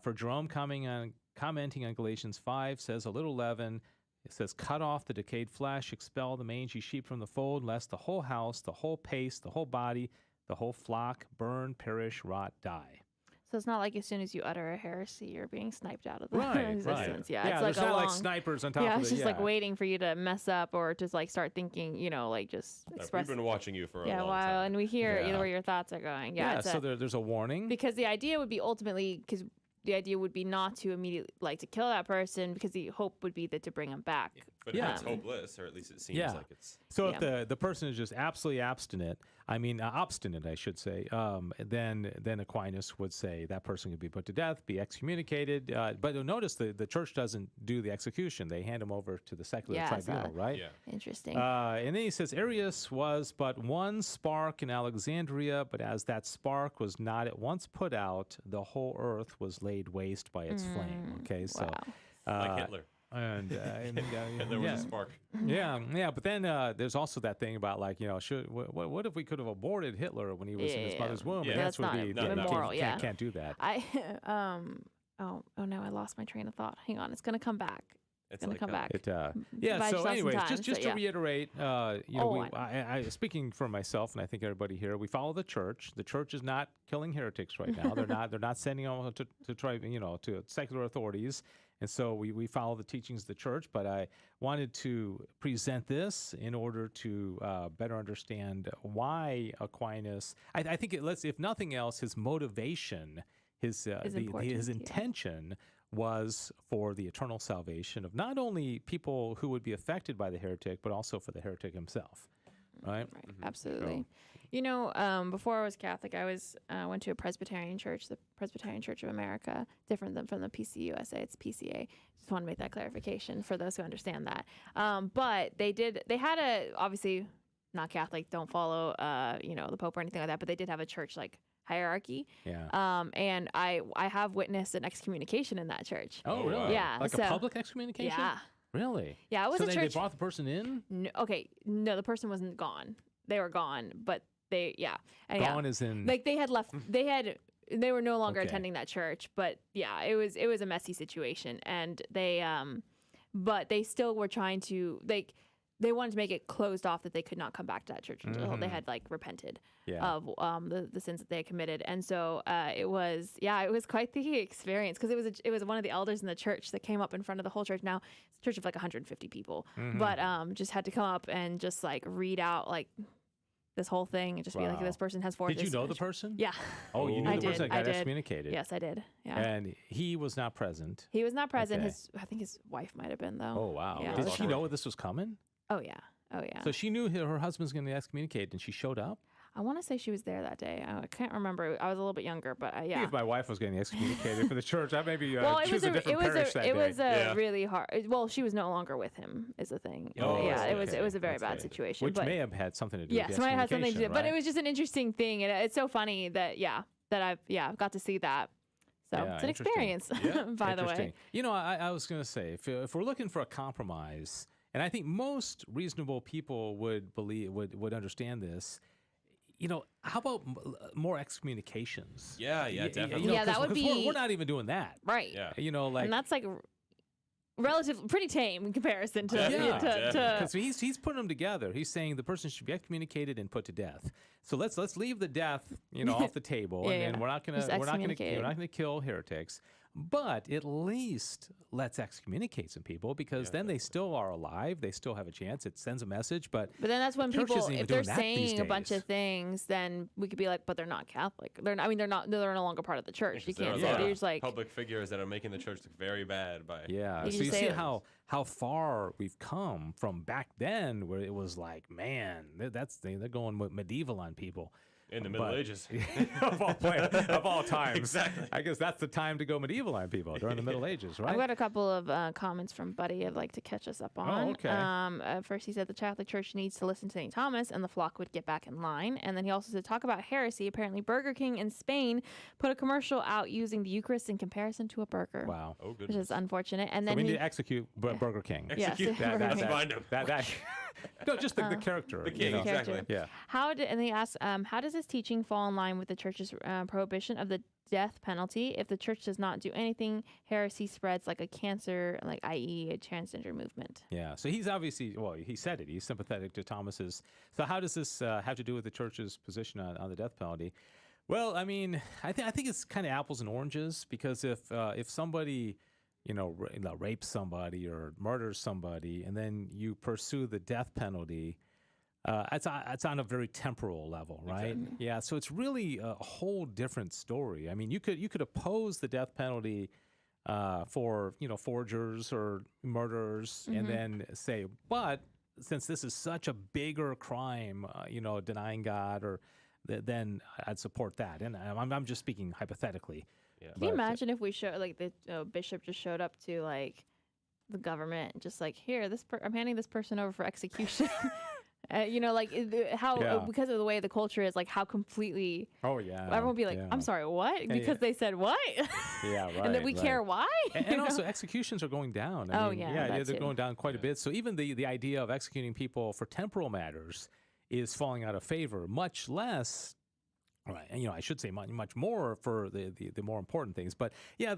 For Jerome, commenting on Galatians 5, says a little leaven. It says, cut off the decayed flesh, expel the mangy sheep from the fold, lest the whole house, the whole pace, the whole body, the whole flock burn, perish, rot, die. So it's not like as soon as you utter a heresy, you're being sniped out of the Right. existence. Yeah, Yeah, it's there's like not like snipers on top of it. it's just like waiting for you to mess up or just like start thinking, like just express. We've been watching you for a a long while, time. and we hear Yeah. either where your thoughts are going. Yeah, so there's a warning. because the idea would be ultimately the idea would be not to immediately to kill that person, because the hope would be that to bring them back. But if it's hopeless, or at least it seems like it's. So if the person is just absolutely obstinate, I should say, then Aquinas would say that person could be put to death, be excommunicated. But notice the church doesn't do the execution; they hand him over to the secular tribunal, right? Yeah. Interesting. And then he says, Arius was but one spark in Alexandria, but as that spark was not at once put out, the whole earth was laid waste by its flame. Okay, so Like Hitler. and Hitler was a spark. yeah. But then there's also that thing about what if we could have aborted Hitler when he was in his mother's womb? Yeah. And That's would not be immoral. can't do that. Oh no, I lost my train of thought. Hang on, it's gonna come back. It's gonna like come back. Yeah. So, anyways, just to reiterate, speaking for myself, and I think everybody here, we follow the church. The church is not killing heretics right now. They're not sending them to try, to secular authorities. And so we follow the teachings of the church. But I wanted to present this in order to better understand why Aquinas. I think if nothing else, his motivation, his intention was for the eternal salvation of not only people who would be affected by the heretic, but also for the heretic himself. Right? Absolutely. Before I was Catholic, I went to a Presbyterian church, the Presbyterian Church of America, different than from the PCUSA. It's PCA. Just want to make that clarification for those who understand that. But they had obviously not Catholic, don't follow, the Pope or anything like that, but they did have a church hierarchy. Yeah. And I have witnessed an excommunication in that church. Oh, really? Yeah. Like a public excommunication? Yeah. Really? Yeah, it was so a church. They brought the person in? No, the person wasn't gone. They were gone, but Gone as in... Like they had left, they were no longer attending that church, but yeah, it was a messy situation. And but they still were trying to, they wanted to make it closed off that they could not come back to that church until they had repented of the sins that they had committed. And so it was quite the experience, because it was one of the elders in the church that came up in front of the whole church. Now it's a church of 150 people, but just had to come up and just read out this whole thing and just be like, this person has forged. Did you know the person? Yeah. Oh, you knew the person that got excommunicated. Yes, I did. Yeah. And he was not present. He was not present. Okay. I think his wife might have been, though. Oh, wow. Yeah, did she know this was coming? Oh, yeah. Oh, yeah. So she knew her husband was going to excommunicate, and she showed up? I want to say she was there that day. I can't remember. I was a little bit younger, but yeah. I think if my wife was getting excommunicated for the church, I maybe choose a different parish that day. It was a really hard. Well, she was no longer with him, is the thing. Oh, yeah. It was a very bad situation. Which may have had something to do with the excommunication. Yes, might have something to do. Right? But it was just an interesting thing, and it's so funny that I've got to see that. So it's an experience, by the way. I was going to say, if we're looking for a compromise, and I think most reasonable people would understand this. How about more excommunications? Yeah, definitely. That would be. We're not even doing that, right? Yeah. And that's pretty tame in comparison to. Because he's putting them together. He's saying the person should be excommunicated and put to death. So let's leave the death, off the table, and we're not gonna kill heretics. but at least let's excommunicate some people because then they still are alive. They still have a chance. It sends a message, but then that's when the church people, isn't even if they're doing that these saying a bunch days. of things, then we could be like, but they're not Catholic. They're no longer part of the church. You can't say There are they're just like public figures that are making the church look very bad by. Yeah, You so can you say see it. how far we've come from back then, where it was like, man, they're going medieval on people. In the Middle Ages. of all times. Exactly. I guess that's the time to go medieval on people, during the Middle Ages, right? I've got a couple of comments from Buddy I'd like to catch us up on. okay. First, he said the Catholic Church needs to listen to St. Thomas and the flock would get back in line. And then he also said, talk about heresy. Apparently, Burger King in Spain put a commercial out using the Eucharist in comparison to a burger. Wow. Oh, Which goodness. is unfortunate. And So then we he, need to execute Burger King. Yes, Execute. Burger Let's King. find him. No, just the character. The king, you know? exactly. Character. Yeah. And he asked, how does this teaching fall in line with the church's prohibition of the death penalty? If the church does not do anything, heresy spreads like a cancer, like i.e. a transgender movement. Yeah, so he's obviously, well, he said it. He's sympathetic to Thomas's. So how does this have to do with the church's position on the death penalty? Well, I mean, I think it's kind of apples and oranges because if somebody, rapes somebody or murders somebody, and then you pursue the death penalty, it's on a very temporal level, right? Exactly. Yeah, so it's really a whole different story. I mean, you could oppose the death penalty for forgers or murderers, and then say, but since this is such a bigger crime, denying God, or then I'd support that. And I'm just speaking hypothetically. Yeah. Can you imagine if we show like the bishop just showed up to like the government and just like, here, I'm handing this person over for execution. Because of the way the culture is, like how completely. Oh yeah. Everyone would be like, I'm sorry, what? Because they said what? Yeah, right. And that we care why? And also executions are going down. That they're too. going down quite a bit. So even the idea of executing people for temporal matters is falling out of favor, much less. Right, and I should say much more for the more important things. But yeah,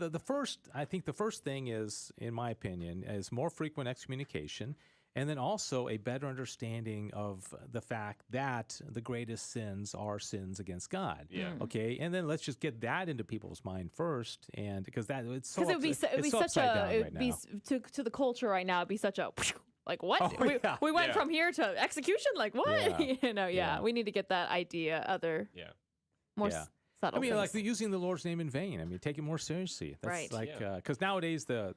I think the first thing is, in my opinion, is more frequent excommunication, and then also a better understanding of the fact that the greatest sins are sins against God. Yeah. Okay, and then let's just get that into people's mind first, and because it's so Because it would be such upside down a right now. to the culture right now. It'd be such a. Like, what? Oh, yeah. We went Yeah. from here to execution? Like, what? Yeah. Yeah. We need to get that idea, Yeah. more Yeah. subtle I mean, things. like using the Lord's name in vain. I mean, take it more seriously. That's Right. like Yeah. because nowadays the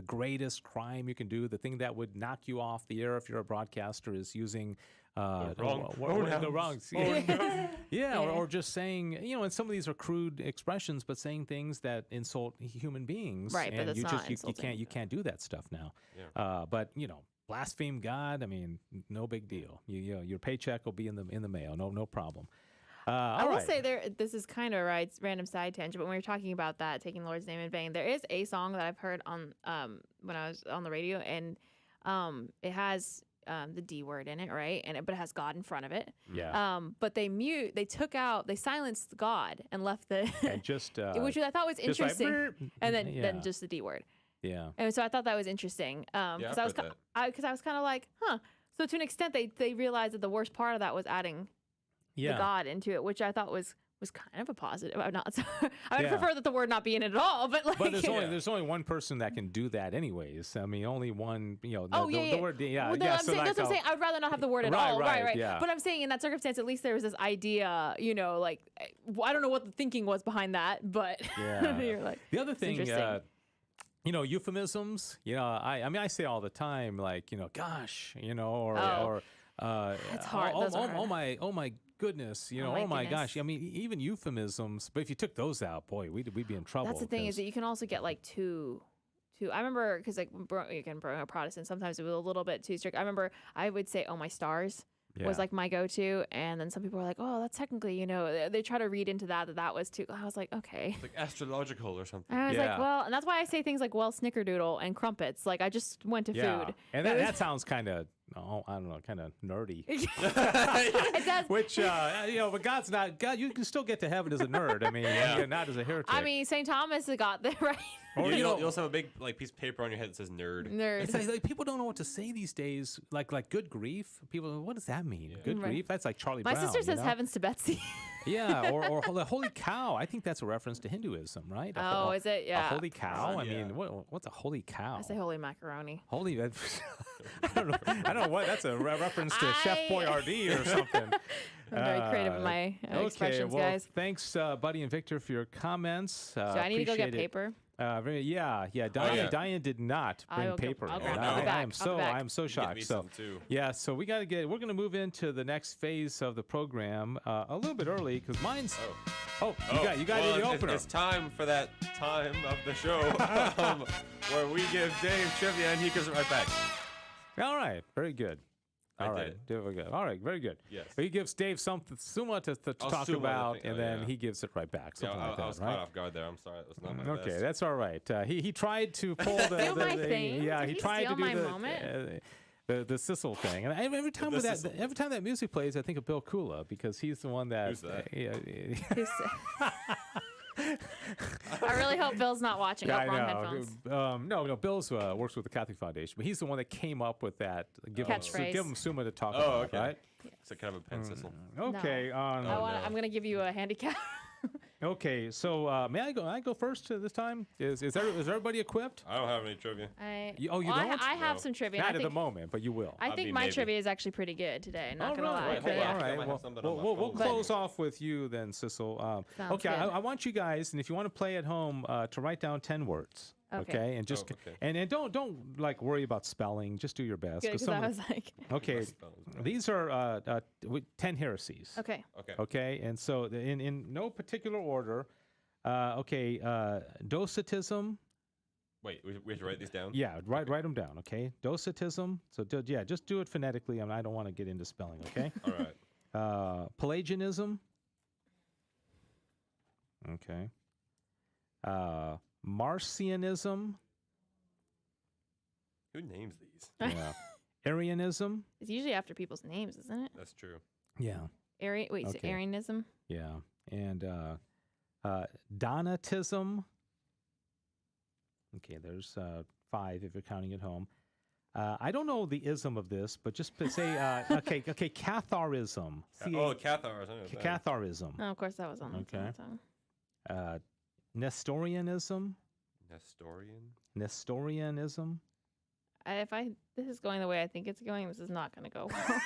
greatest crime you can do, the thing that would knock you off the air if you're a broadcaster, is using wrong the pronouns. wrong. Yeah, or just saying, and some of these are crude expressions, but saying things that insult human beings. Right, but and that's you not just you insulting. can't do that stuff now. Yeah. But blaspheme God. I mean, no big deal. Your paycheck will be in the mail. No problem. I will say this is kind of right, random side tangent, but when we were talking about that, taking the Lord's name in vain, there is a song that I've heard on when I was on the radio, and it has the D word in it, right? But it has God in front of it. Yeah. But they silenced God and left the And just which I thought was just like, interesting, "Brr." and Yeah. then just the D word. Yeah. And so I thought that was interesting because I was heard I was kind of like, huh. So to an extent, they realized that the worst part of that was adding the God into it, which I thought was kind of a positive. I would prefer that the word not be in it at all, but like. But there's only one person that can do that, anyways. I mean, only one. The word. Well, that's what I'm saying. I would rather not have the word at all. Right. Yeah. But I'm saying in that circumstance, at least there was this idea. Like I don't know what the thinking was behind that, but you're like the other thing. interesting. Euphemisms. I say all the time, like gosh, or It's hard. Those are hard. Oh my goodness, Oh my gosh. goodness. I mean, even euphemisms. But if you took those out, boy, we'd be in trouble. That's the thing, is that you can also get like too. I remember because like a Protestant, sometimes it was a little bit too strict. I remember I would say, "Oh my stars." Was like my go-to, and then some people were like, "Oh, that's technically," they try to read into that was too. I was like, okay, It's like astrological or something. I was like, well, and that's why I say things like, well, snickerdoodle and crumpets. Like I just went to food, and that sounds kind of, I don't know, kind of nerdy. It does. Which but God's not God. You can still get to heaven as a nerd. I mean, not as a heretic. I mean, St. Thomas got there, right? Or you also have a big piece of paper on your head that says nerd. It's like people don't know what to say these days. Like good grief. People, what does that mean? Good grief? That's like Charlie My Brown. sister says heavens to Betsy. Yeah, or the holy cow. I think that's a reference to Hinduism, right? Oh, is it? Yeah. A holy cow. I mean, what's a holy cow? I say holy macaroni. Holy. I don't know. I don't know what. That's a reference to Chef Boyardee or something. I'm very creative in my expressions, well, guys. Thanks, Buddy and Victor, for your comments. Do I need to go get paper? Diane did not bring paper. I am so shocked. So so we're gonna move into the next phase of the program a little bit early because mine's. You got the opener. It's time for that time of the show where we give Dave trivia and he gives it right back. All right, very good. All right, very good. Yes. He gives Dave something Suma to talk about, and then he gives it right back. Something like that, I was right? caught off guard there. I'm sorry, that was not my best. Okay, that's all right. He tried to pull the my thing. Yeah, Did he he tried steal to do my the moment? the Sissel thing, and every time that music plays, I think of Bill Kula because he's the one that. Who's that? I really hope Bill's not watching. Yeah, Wrong I headphones. know. No, Bill's works with the Catholic Foundation, but he's the one that came up with that. Give him Suma to talk about, okay. Right? It's kind of a pen Sissel. Okay. No. I'm going to give you a handicap. Okay, so may I go? I go first this time. Is everybody equipped? I don't have any trivia. You don't? I have some trivia. Not at the moment, but you will. I think my trivia is actually pretty good today. Not gonna lie. All right. We'll close off with you then, Sissel. Okay, I want you guys, and if you want to play at home, to write down 10 words. Okay, and just and don't like worry about spelling. Just do your best. Because I was like, okay, these are 10 heresies. Okay, and so in no particular order. Docetism. Wait, we have to write these down. Yeah, write them down. Okay, Docetism. So just do it phonetically. I don't want to get into spelling. Okay. All right. Pelagianism. Okay. Marcionism. Who names these? Yeah. Arianism. It's usually after people's names, isn't it? That's true. Yeah. So Arianism? Yeah. And Donatism. Okay, there's 5 if you're counting at home. I don't know the ism of this, but just say, Catharism. Catharism. Catharism. Oh, of course, that was on the tongue. Nestorianism. Nestorianism. This is going the way I think it's going, this is not going to go well.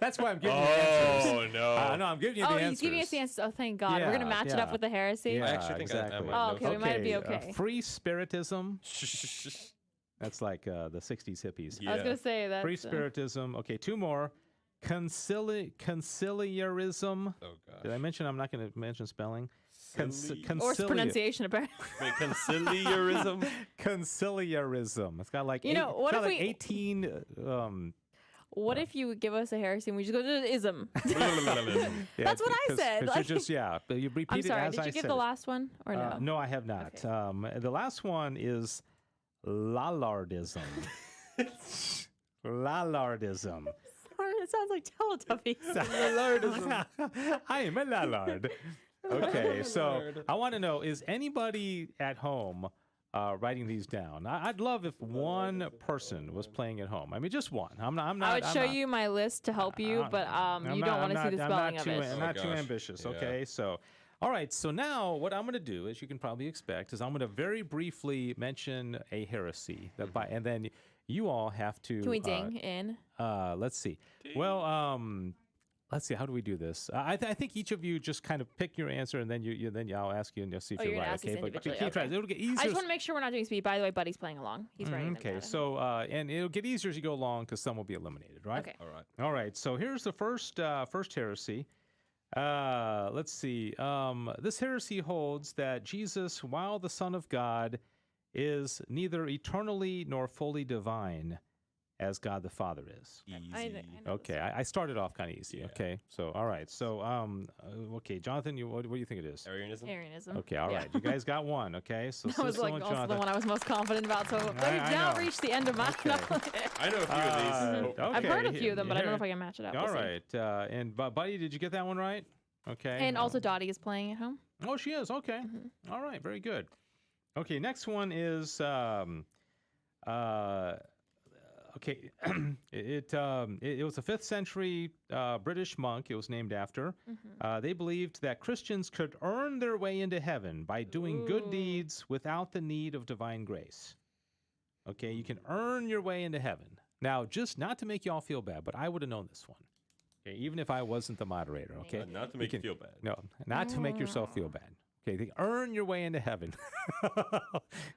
That's why I'm giving you the answers. Oh, no. No, I'm giving you the answers. Oh, he's giving us the answers. Oh, thank God. We're going to match it up with the heresy? Yeah, I actually think exactly. we might be okay. Free spiritism. That's like the 60s hippies. Yeah. I was going to say that. Free spiritism. Okay, 2 more. Conciliarism. Oh, gosh. Did I mention I'm not going to mention spelling? Or pronunciation, apparently. Wait, conciliarism? Conciliarism. It's got like, what if 18... what if you give us a heresy and we just go to ism? That's what I said. You just, you repeat I'm sorry, it as did I you give said the last one or no? No, I have not. Okay. The last one is Lallardism. Lallardism. It sounds like Teletubbies. Lallardism. I am a Lallard. Okay, so I want to know, is anybody at home writing these down? I'd love if one person was playing at home. I mean, just one. I'm not. I would show you my list to help you, but you don't want to see the spelling of it. I'm not too ambitious. Okay, so. All right, so now what I'm going to do, as you can probably expect, is I'm going to very briefly mention a heresy, and then you all have to. Can we ding in? Let's see. Well, let's see. How do we do this? I think each of you just kind of pick your answer, and then I'll ask you, and you'll see if you're right. Okay, but keep trying. It'll get easier. I just want to make sure we're not doing speed. By the way, Buddy's playing along. He's writing. Okay, so and it'll get easier as you go along because some will be eliminated, right? Okay. All right. So here's the first heresy. Let's see. This heresy holds that Jesus, while the Son of God, is neither eternally nor fully divine as God the Father is. Easy. Okay, I started off kind of easy. Yeah. Okay, so all right. So okay, Jonathan, what do you think it is? Arianism. Okay, all right. You guys got one. Okay, so that was like also Jonathan. the one I was most confident about. So we've now reached the end of my. Okay. I know a few of these. I've heard a few of them, but I don't know if I can match it up. All right. And Buddy, did you get that one right? Okay. And also Dottie is playing at home. Oh, she is. Okay. All right. Very good. Okay, next one is okay. It was a 5th century British monk. It was named after. They believed that Christians could earn their way into heaven by doing good deeds without the need of divine grace. Okay, you can earn your way into heaven. Now, just not to make you all feel bad, but I would have known this one. Okay, even if I wasn't the moderator. Okay, not to make you feel bad. No, not to make yourself feel bad. Okay, they earn your way into heaven.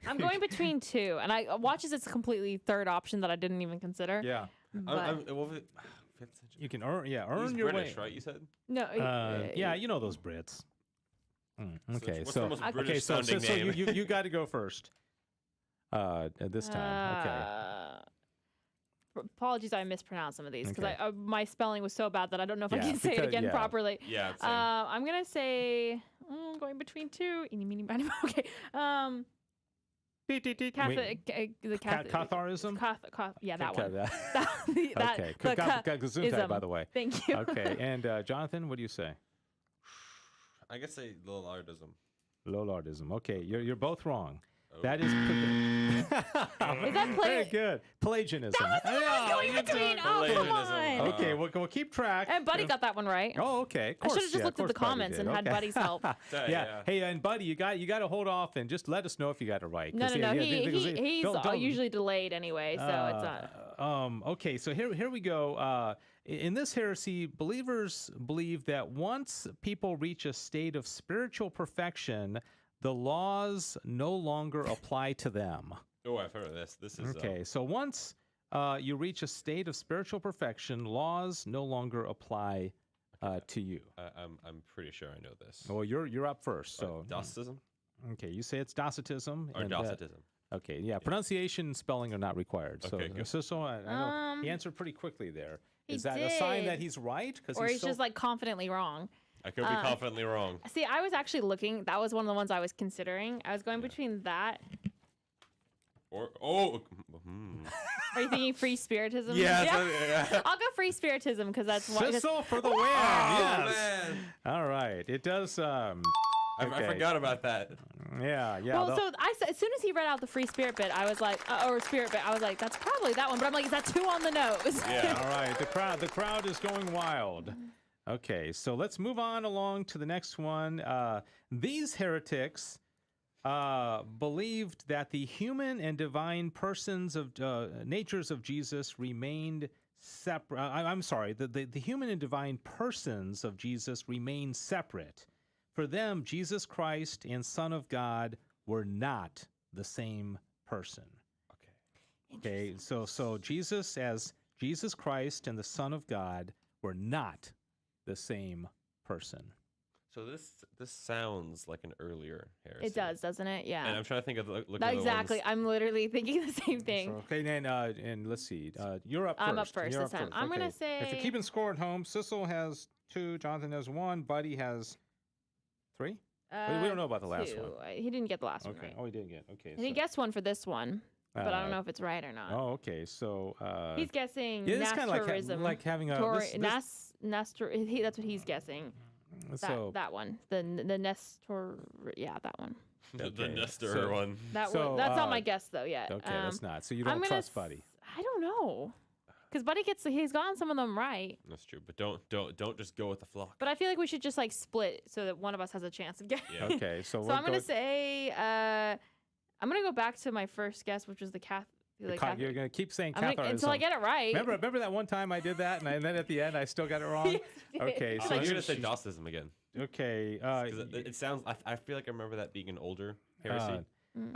I'm going between two, and I watch as it's a completely third option that I didn't even consider. Yeah. You can earn He's your British, way. right? You said. No. Yeah, you know those Brits. Okay, what's the most British so name? you got to go first. This time, okay. Apologies, I mispronounced some of these because my spelling was so bad that I don't know if I can say it because- again properly. Yeah. Same. I'm gonna say going between two. Eeny, meeny, miny, moe. Okay. Catholic, the Catholic. Catharism? Yeah, that one. Okay. Gesundheit, by the way. Thank you. Okay, and Jonathan, what do you say? I guess say Lollardism. Lollardism. Okay, you're both wrong. That is. Is that Very good. Pelagianism. That was the one I was going between. Oh, come on. Okay, we'll keep track. And Buddy got that one right. Oh, okay. Of I course, should have just looked at the comments and had Buddy's help. Yeah. Hey, and Buddy, you got to hold off and just let us know if you got it right. No. He's usually delayed anyway, so it's not. Okay, so here we go. In this heresy, believers believe that once people reach a state of spiritual perfection, the laws no longer apply to them. Oh, I've heard of this. This is okay. So once you reach a state of spiritual perfection, laws no longer apply to you. I'm pretty sure I know this. Well, you're up first. So Docetism. Okay, you say it's Docetism. Or Docetism. Okay, yeah. Pronunciation and spelling are not required. So, Okay, good. So I know he answered pretty quickly there. Is that did. a sign that he's right? Or he's just like confidently wrong. I could be confidently wrong. See, I was actually looking. That was one of the ones I was considering. I was going between that. Or Are you thinking free spiritism? Yeah. I'll go free spiritism because that's what. Sissel for the win. Oh, Yes. man. All right. It does. I forgot about that. Yeah. Well, so as soon as he read out the free spirit bit, I was like, or spirit bit, I was like, that's probably that one. But I'm like, is that two on the nose? Yeah. All right. The crowd is going wild. Okay, so let's move on along to the next one. These heretics believed that the human and divine persons of natures of Jesus remained separate. I'm sorry, the human and divine persons of Jesus remained separate. For them, Jesus Christ and Son of God were not the same person. Okay, so Jesus as Jesus Christ and the Son of God were not the same person. So this sounds like an earlier heresy. It does, doesn't it? Yeah. And I'm trying to think of exactly. I'm literally thinking the same thing. So, okay, and let's see. You're up first. I'm up first this time. I'm gonna say. If you're keeping score at home, Sissel has 2, Jonathan has 1, Buddy has 3. We don't know about the last 2. one. He didn't get the last one Okay. right. Oh, he didn't get. Okay. He guessed one for this one, but I don't know if it's right or not. Oh, okay. So. He's guessing Yeah, it's kind Nestorism. of like having a. Nestor. That's what he's guessing. That one. The Nestor. Yeah, that one. The Nestor one. That's not my guess though yet. Okay, that's not. So you don't trust Buddy. I don't know. Because Buddy he's gotten some of them right. That's true, but don't just go with the flock. But I feel like we should just like split so that one of us has a chance of getting. Yeah. Okay, so I'm gonna say I'm gonna go back to my first guess, which was the Catholic. You're gonna keep saying Catharism until I get it right. Remember that one time I did that, and then at the end I still got it wrong. Okay, so you're gonna say Docetism again. Okay, it sounds. I feel like I remember that being an older heresy.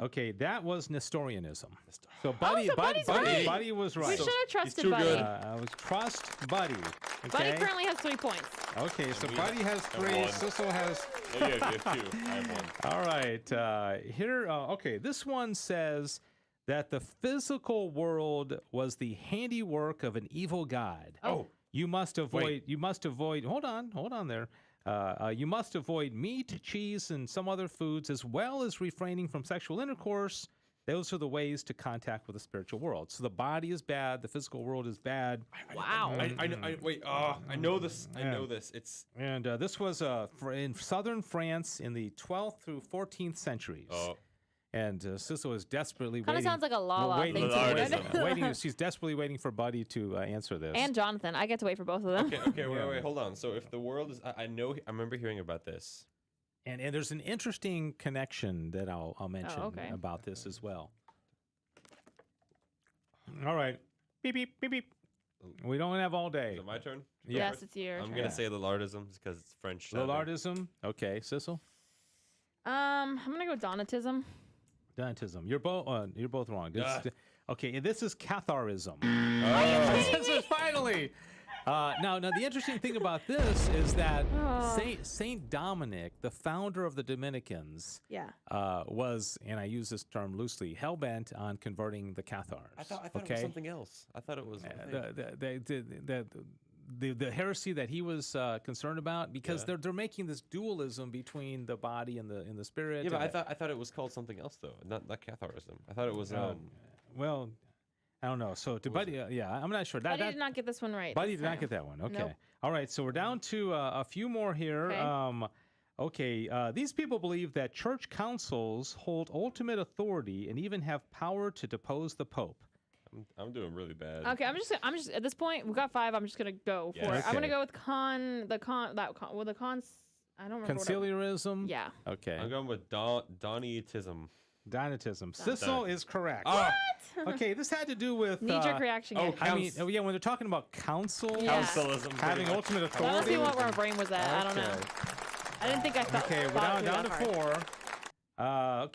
Okay, that was Nestorianism. So Buddy was right. We should have trusted Buddy. Was trust Buddy. Okay? Buddy currently has 3 points. Okay, so Buddy has 3. Sissel has. Yeah, you have 2. I have 1. All right. Here. Okay, this one says that the physical world was the handiwork of an evil god. Oh. You must avoid. Hold on there. You must avoid meat, cheese, and some other foods, as well as refraining from sexual intercourse. Those are the ways to contact with the spiritual world. So the body is bad, the physical world is bad. Wow. I know this. I know this. And this was in southern France in the 12th through 14th centuries. Oh. And Sissel is desperately Kind of waiting. sounds like a la thing to me. waiting. She's desperately waiting for Buddy to answer this. And Jonathan. I get to wait for both of them. Okay, wait, hold on. So if the world is, I remember hearing about this. And there's an interesting connection that I'll mention about this as well. All right. Beep, beep, beep, beep. We don't have all day. Is it my turn? Yes, it's your I'm turn. going to say Lillardism because it's French. Lillardism? Okay. Sissel? I'm going to go Donatism. Donatism. You're both wrong. Okay, this is Catharism. This is finally. Now, the interesting thing about this is that Saint Dominic, the founder of the Dominicans, was, and I use this term loosely, hell-bent on converting the Cathars. I thought it was something else. I thought it was the heresy that he was concerned about, because they're making this dualism between the body and the spirit. Yeah, but I thought it was called something else though, not Catharism. I thought it was well, I don't know. So to Buddy, I'm not sure. Buddy did not get this one right. Buddy did not get that one. Okay. Nope. All right. So we're down to a few more here. Okay. These people believe that church councils hold ultimate authority and even have power to depose the Pope. I'm doing really bad. Okay, I'm just at this point, we've got 5. I'm just gonna go for it. I'm gonna go with the cons. I don't remember. Conciliarism. Yeah. Okay. I'm going with Donatism. Donatism. Sissel is correct. What? Okay, this had to do with knee-jerk reaction. When they're talking about councils, councilism, having ultimate authority. That must be what my brain was at. I don't know. I didn't think I felt. Okay, we're down to 4.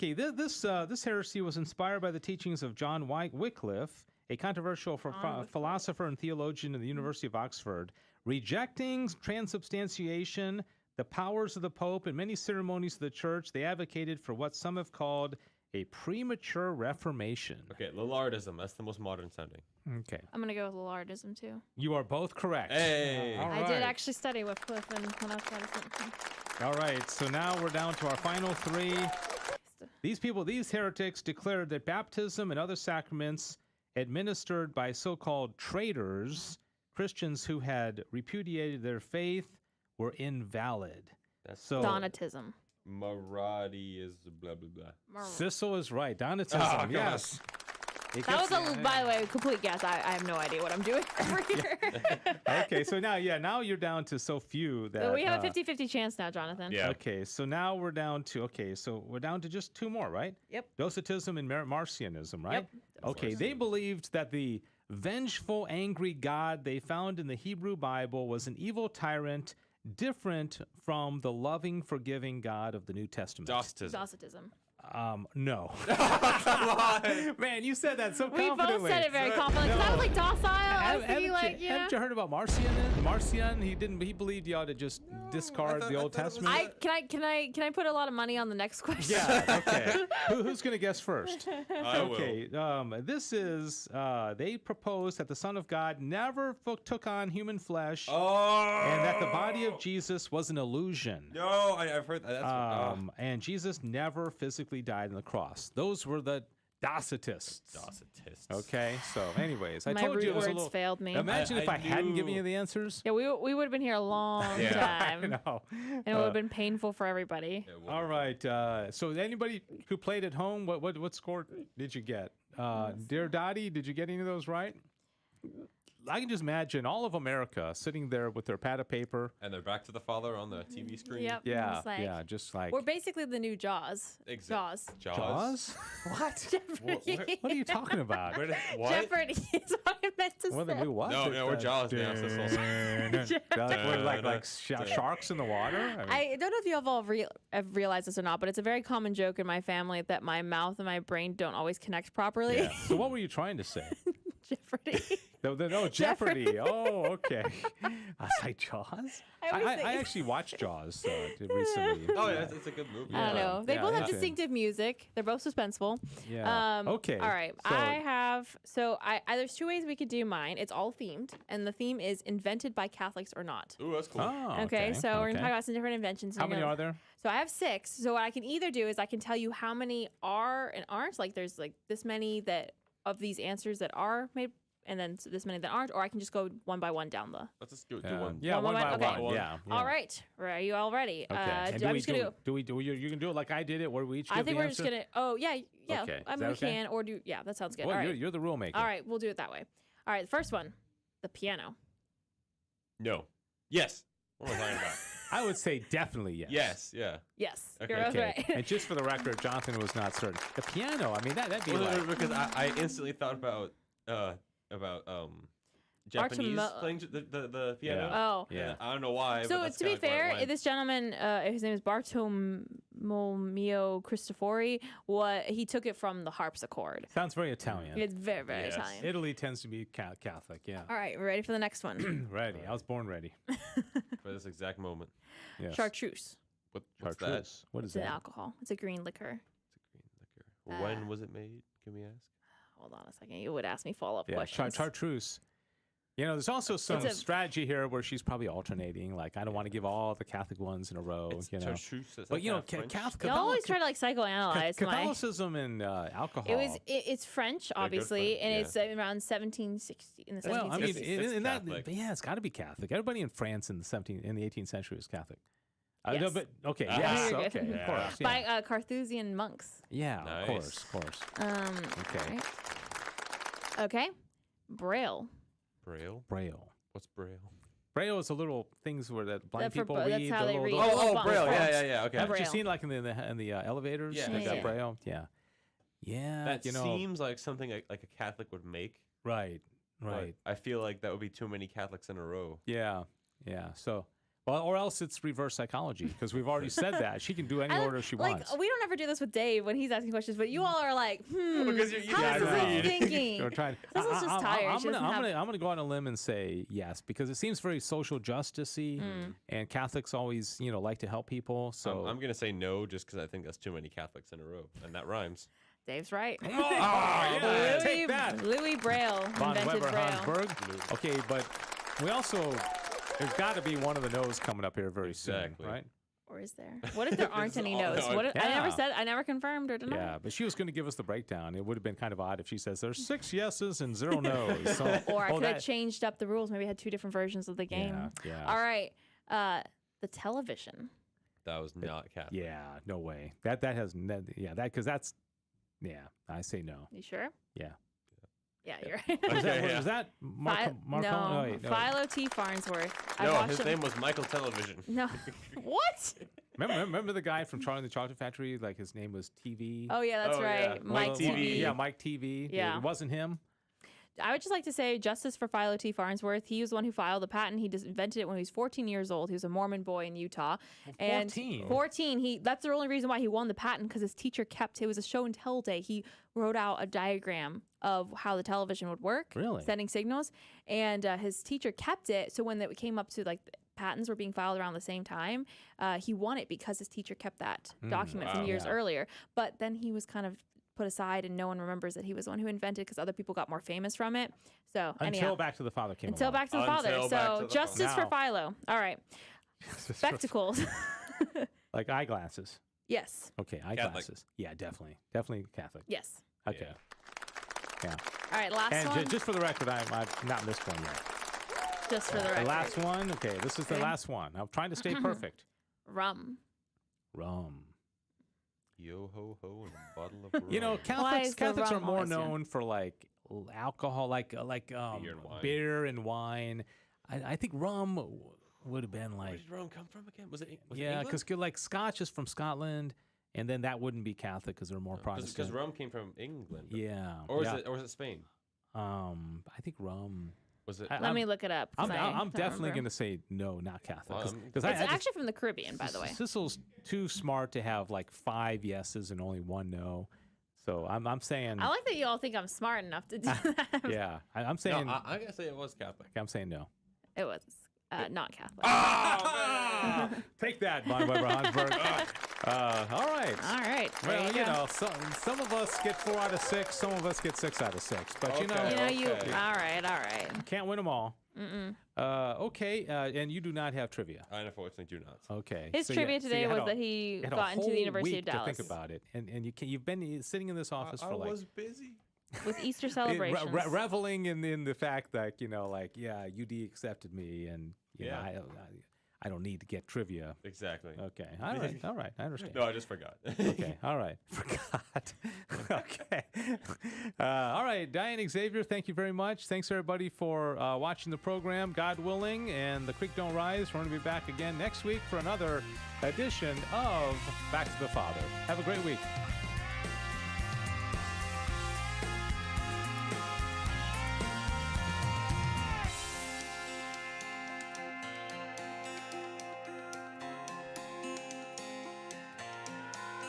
This heresy was inspired by the teachings of John Wycliffe, a controversial philosopher and theologian in the University of Oxford, rejecting transubstantiation, the powers of the Pope, and many ceremonies of the Church. They advocated for what some have called a premature reformation. Okay, Lillardism. That's the most modern sounding. Okay. I'm gonna go with Lillardism too. You are both correct. Hey. All right. I did actually study Wycliffe when I was Protestant. All right, so now we're down to our final 3. These heretics declared that baptism and other sacraments administered by so-called traitors, Christians who had repudiated their faith, were invalid. That's Donatism. Maradi is blah blah blah. Sissel is right. Donatism. Yes. That was by the way, a complete guess. I have no idea what I'm doing over here. Okay, so now you're down to so few that we have a 50-50 chance now, Jonathan. Yeah. Okay, so now we're down to just 2 more, right? Yep. Docetism and Marcionism, right? Yep. Okay, they believed that the vengeful, angry God they found in the Hebrew Bible was an evil tyrant, different from the loving, forgiving God of the New Testament. Docetism. No. Come on. Man, you said that so We confidently. both said it very confidently. Because I was like docile. I was thinking Haven't you heard about Marcion? Marcion, he believed you ought to just discard the Old Testament. Can I put a lot of money on the next question? Yeah. Okay. Who's gonna guess first? I will. Okay. This is they proposed that the Son of God never took on human flesh, and that the body of Jesus was an illusion. No, I've heard that. That's and Jesus never physically died on the cross. Those were the Docetists. Okay, so anyways, I My told you it was a words little. failed me. Imagine if I hadn't given you the answers. Yeah, we would have been here a long time. I know. And it would have been painful for everybody. All right. So anybody who played at home, what score did you get? Dear Dottie, did you get any of those right? I can just imagine all of America sitting there with their pad of paper. And they're back to the Father on the TV screen. Yep. Yeah, just like. We're basically the new Jaws. Exactly. Jaws? What? Jeopardy. What are you talking about? What? Jeopardy is what I meant to What say. the new what? No, we're Jaws now. Like sharks in the water? I don't know if you have all have realized this or not, but it's a very common joke in my family that my mouth and my brain don't always connect properly. Yeah. So what were you trying to say? Jeopardy. No, Jeopardy. Oh, okay. I was like, Jaws? I actually watched Jaws recently. Oh, yeah, it's a good movie. I don't know. They both have distinctive music. They're both suspenseful. Yeah. Okay. All right. So there's 2 ways we could do mine. It's all themed, and the theme is invented by Catholics or not. Ooh, that's cool. Oh, Okay, so we're going to talk about some different inventions. How many are there? So I have 6. So what I can either do is I can tell you how many are and aren't. Like there's like this many of these answers that are made and then this many that aren't, or I can just go one by one down the. Let's just do one. Yeah, one by Okay. one. Yeah. All right. Are you all ready? Okay. And I'm just gonna go. You can do it like I did it, where we each give I think the we're answer? just gonna. Oh yeah. Okay. I Is mean, that we okay? can or do. Yeah, that sounds good. Well, all right. you're the rule maker. All right, we'll do it that way. All right, the first one, the piano. No. Yes. What am I talking about? I would say definitely yes. Yes. Yeah. Yes. Okay. You're right. And just for the record, Jonathan was not certain. The piano. I mean, that'd be Well, like. because I instantly thought about Japanese playing the piano. Yeah. Oh. Yeah. I don't know why. So but that's to be kinda like where it fair, went. this gentleman, his name is Bartolomeo Cristofori. He took it from the harpsichord. Sounds very Italian. It's very, very Yes. Italian. Italy tends to be Catholic. Yeah. All right, we're ready for the next one. Ready. I was born ready. for this exact moment. Yes. Chartreuse. What's that? Chartreuse. What is It's an that? alcohol. It's a green liquor. It's a green liquor. When was it made? Can we ask? Hold on a second. You would ask me follow-up Yeah. questions. Chartreuse. You know, there's also some a- strategy here where she's probably alternating. Like, I don't want to give all the Catholic ones in a row. It's You know. chartreuse. Is But that you know, kinda French? Catholic. You always try to like psychoanalyze my. Catholicism and alcohol. It's French, good obviously, French, and yeah. it's around 1760 in the 1760s. Well, I mean, It's in that, Catholic. yeah, it's got to be Catholic. Everybody in France in the 18th century was Catholic. No, Yes. but okay, Ah. yes, You're good. okay, of course, By yeah, Carthusian monks. yeah, Nice. of course. Okay. Okay, Okay. Braille. Braille. Braille. What's Braille? Braille is a little things where that blind That for people bo- read. that's how the they little- read. Oh, Fonts. Braille. Fonts. Yeah. Okay. Haven't you Braille. seen like in the elevators? Yeah, They got yeah. Braille. Yeah, yeah. That you know, seems like something like a Catholic would make. right, but right. I feel like that would be too many Catholics in a row. Yeah, yeah. So, well, or else it's reverse psychology because we've already said that she can do any I don't- order she like, wants. we don't ever do this with Dave when he's asking questions, but you all are like, Because you how guys is read. this thinking? We're trying. This is just tired. She doesn't have- I'm gonna go on a limb and say yes because it seems very social justice-y, and Catholics always, like to help people. So I'm gonna say no, just because I think that's too many Catholics in a row, and that rhymes. Dave's right. yeah, take that. Louis Braille Von invented Weber Braille. Hansberg. Okay, but we also there's got to be one of the no's coming up here very Exactly. soon, right? Or is there? What if there aren't This is any all- no's? no, What if, Yeah. I never confirmed or denied. Yeah, but she was going to give us the breakdown. It would have been kind of odd if she says there's 6 yeses and 0 no's. So, Or I oh, could have that- changed up the rules. Maybe I had 2 different versions of the game. Yeah. All right. The television. That was not Catholic. Yeah, no way. That has because that's I say no. You sure? Yeah. Yeah, you're right. Was that, yeah. was that Marco? no, wait, no. Philo T. Farnsworth. I No, watched his him- name was Michael Television. No. What? Remember the guy from Charlie and the Chocolate Factory? Like his name was TV. Oh, yeah, that's Oh, right. yeah. Mike Well, TV. Yeah, Mike TV. Yeah. It wasn't him. I would just like to say justice for Philo T. Farnsworth. He was the one who filed the patent. He just invented it when he was 14 years old. He was a Mormon boy in Utah. And 14? 14. That's the only reason why he won the patent, because his teacher kept it. was a show and tell day. He wrote out a diagram of how the television would work, Really? sending signals, and his teacher kept it. So when it came up to like patents were being filed around the same time, he won it because his teacher kept that document from wow. years Yeah. earlier. But then he was kind of put aside, and no one remembers that he was the one who invented, because other people got more famous from it. So Until anyhow, Back to the Father came until along. Back to the Father. Until Back to So the justice for Now. Philo. All right, spectacles. Like eyeglasses. Yes. Okay, eyeglasses. Yeah, definitely Catholic. Yes. Okay. Yeah. All right, last And one. just for the record, I'm not missed one yet. Just for the The record. last one. Okay, this is the Okay. last one. I'm trying to stay perfect. Rum. Rum. Yo ho ho and a bottle of rum. You know, Catholics is the are rum more always here? known for like alcohol, like beer and wine. I think rum would have been Where like did rum come from again? Was it? Was yeah, it because like Scotch is from Scotland, and then that wouldn't be Catholic because they're more Protestant. Because rum came from England. Yeah. Or yeah. was it Spain? I think rum. Was it? Let me look it up. 'cause I I'm don't definitely remember. going to say no, not Catholic. Well, Because It's actually from the Caribbean, by the way. Sissel's too smart to have like 5 yeses and only 1 no. So I'm saying I like that you all think I'm smart enough to do that. yeah. I'm No, saying I'm gonna say it was Catholic. I'm saying no. It was not Catholic. Ah! Take that, Von Weber Hansberg. All right. All right. there Well, you you go. know, some of us get 4 out of 6, some of us get 6 out of 6. But you know, Okay. You know, you. Okay. All right. can't win them all. Mm-mm. Okay, and you do not have trivia. I unfortunately do not. Okay. His So trivia you today had was a- that he had a got into the whole University week of Dallas. to think about it, and you've been sitting in this office I for like was busy. with Easter celebrations. Reveling in the fact that, UD accepted me, and I don't need to get trivia. Exactly. Okay. All right. I understand. No, I just forgot. Okay. All right. Forgot. Okay. All right. Diane, Xavier, thank you very much. Thanks, everybody, for watching the program. God willing, and the creek don't rise. We're going to be back again next week for another edition of Back to the Father. Have a great week.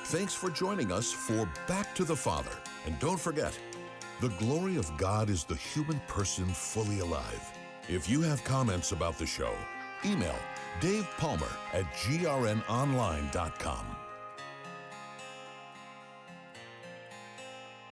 Thanks for joining us for Back to the Father. And don't forget, the glory of God is the human person fully alive. If you have comments about the show, email Dave Palmer at grnonline.com.